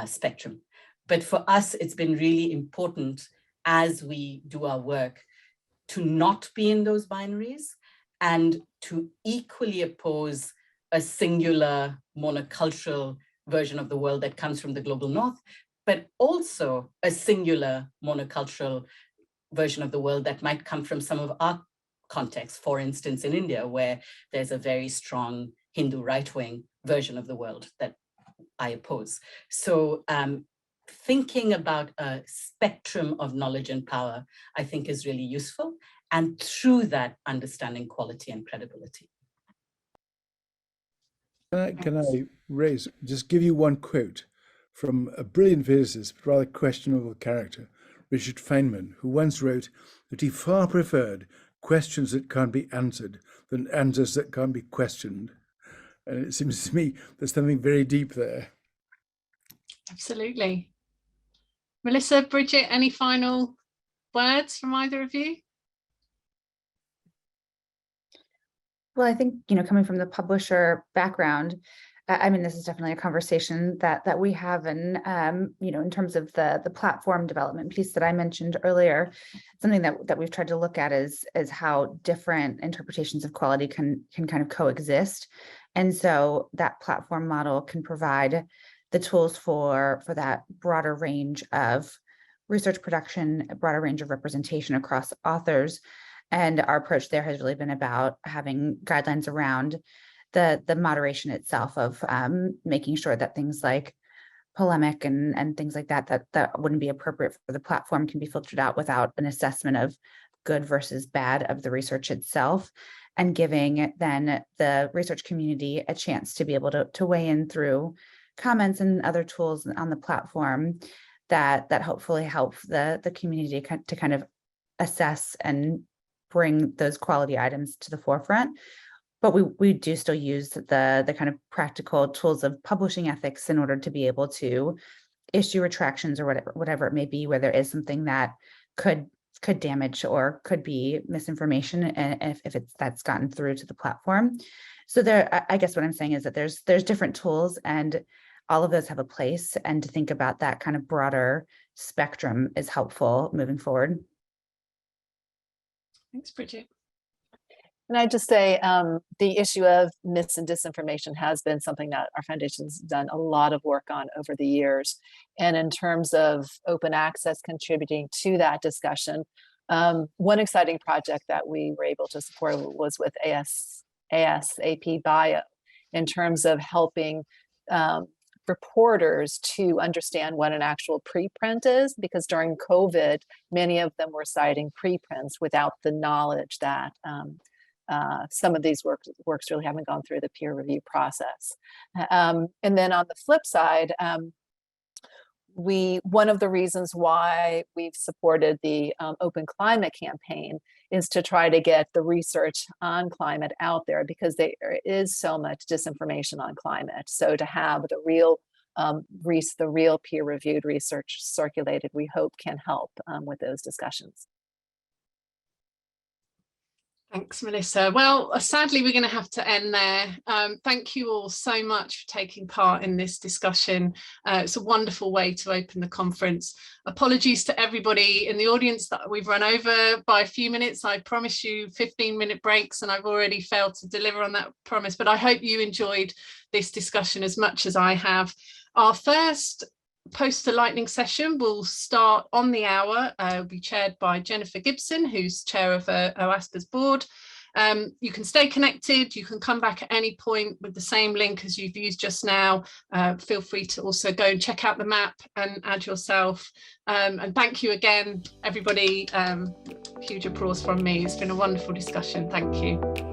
spectrum. But for us, it's been really important as we do our work to not be in those binaries and to equally oppose a singular monocultural version of the world that comes from the global north, but also a singular monocultural version of the world that might come from some of our contexts. For instance, in India, where there's a very strong Hindu right-wing version of the world that I oppose. So thinking about a spectrum of knowledge and power, I think is really useful. And through that, understanding quality and credibility. Can I just give you one quote from a brilliant physicist, but rather questionable character, Richard Feynman, who once wrote that he far preferred questions that can't be answered than answers that can't be questioned. And it seems to me there's something very deep there. Absolutely. Melissa, Brigitte, any final words from either of you? Well, I think, coming from the publisher background, I mean, this is definitely a conversation that we have, and in terms of the platform development piece that I mentioned earlier, something that we've tried to look at is how different interpretations of quality can kind of coexist, and so that platform model can provide the tools for that broader range of research production, a broader range of representation across authors. And our approach there has really been about having guidelines around the moderation itself of making sure that things like polemic and things like that wouldn't be appropriate for the platform can be filtered out without an assessment of good versus bad of the research itself, and giving then the research community a chance to be able to weigh in through comments and other tools on the platform that hopefully help the community to kind of assess and bring those quality items to the forefront. But we do still use the kind of practical tools of publishing ethics in order to be able to issue retractions or whatever it may be, where there is something that could damage or could be misinformation, and if that's gotten through to the platform. So I guess what I'm saying is that there's different tools, and all of those have a place, and to think about that kind of broader spectrum is helpful moving forward. Thanks, Brigitte. And I'd just say the issue of mis and disinformation has been something that our foundation's done a lot of work on over the years. And in terms of open access contributing to that discussion, one exciting project that we were able to support was with ASAP Bio, in terms of helping reporters to understand what an actual preprint is, because during COVID, many of them were citing preprints without the knowledge that some of these works really haven't gone through the peer review process. And then on the flip side, one of the reasons why we've supported the Open Climate campaign is to try to get the research on climate out there, because there is so much disinformation on climate. So to have the real peer-reviewed research circulated, we hope can help with those discussions. Thanks, Melissa. Well, sadly, we're going to have to end there. Thank you all so much for taking part in this discussion. It's a wonderful way to open the conference. Apologies to everybody in the audience that we've run over by a few minutes. I promised you 15-minute breaks, and I've already failed to deliver on that promise, but I hope you enjoyed this discussion as much as I have. Our first poster lightning session will start on the hour. Will be chaired by Jennifer Gibson, who's chair of OASPA's board. You can stay connected. You can come back at any point with the same link as you've used just now. Feel free to also go and check out the map and add yourself. And thank you again, everybody. Huge applause from me. It's been a wonderful discussion. Thank you.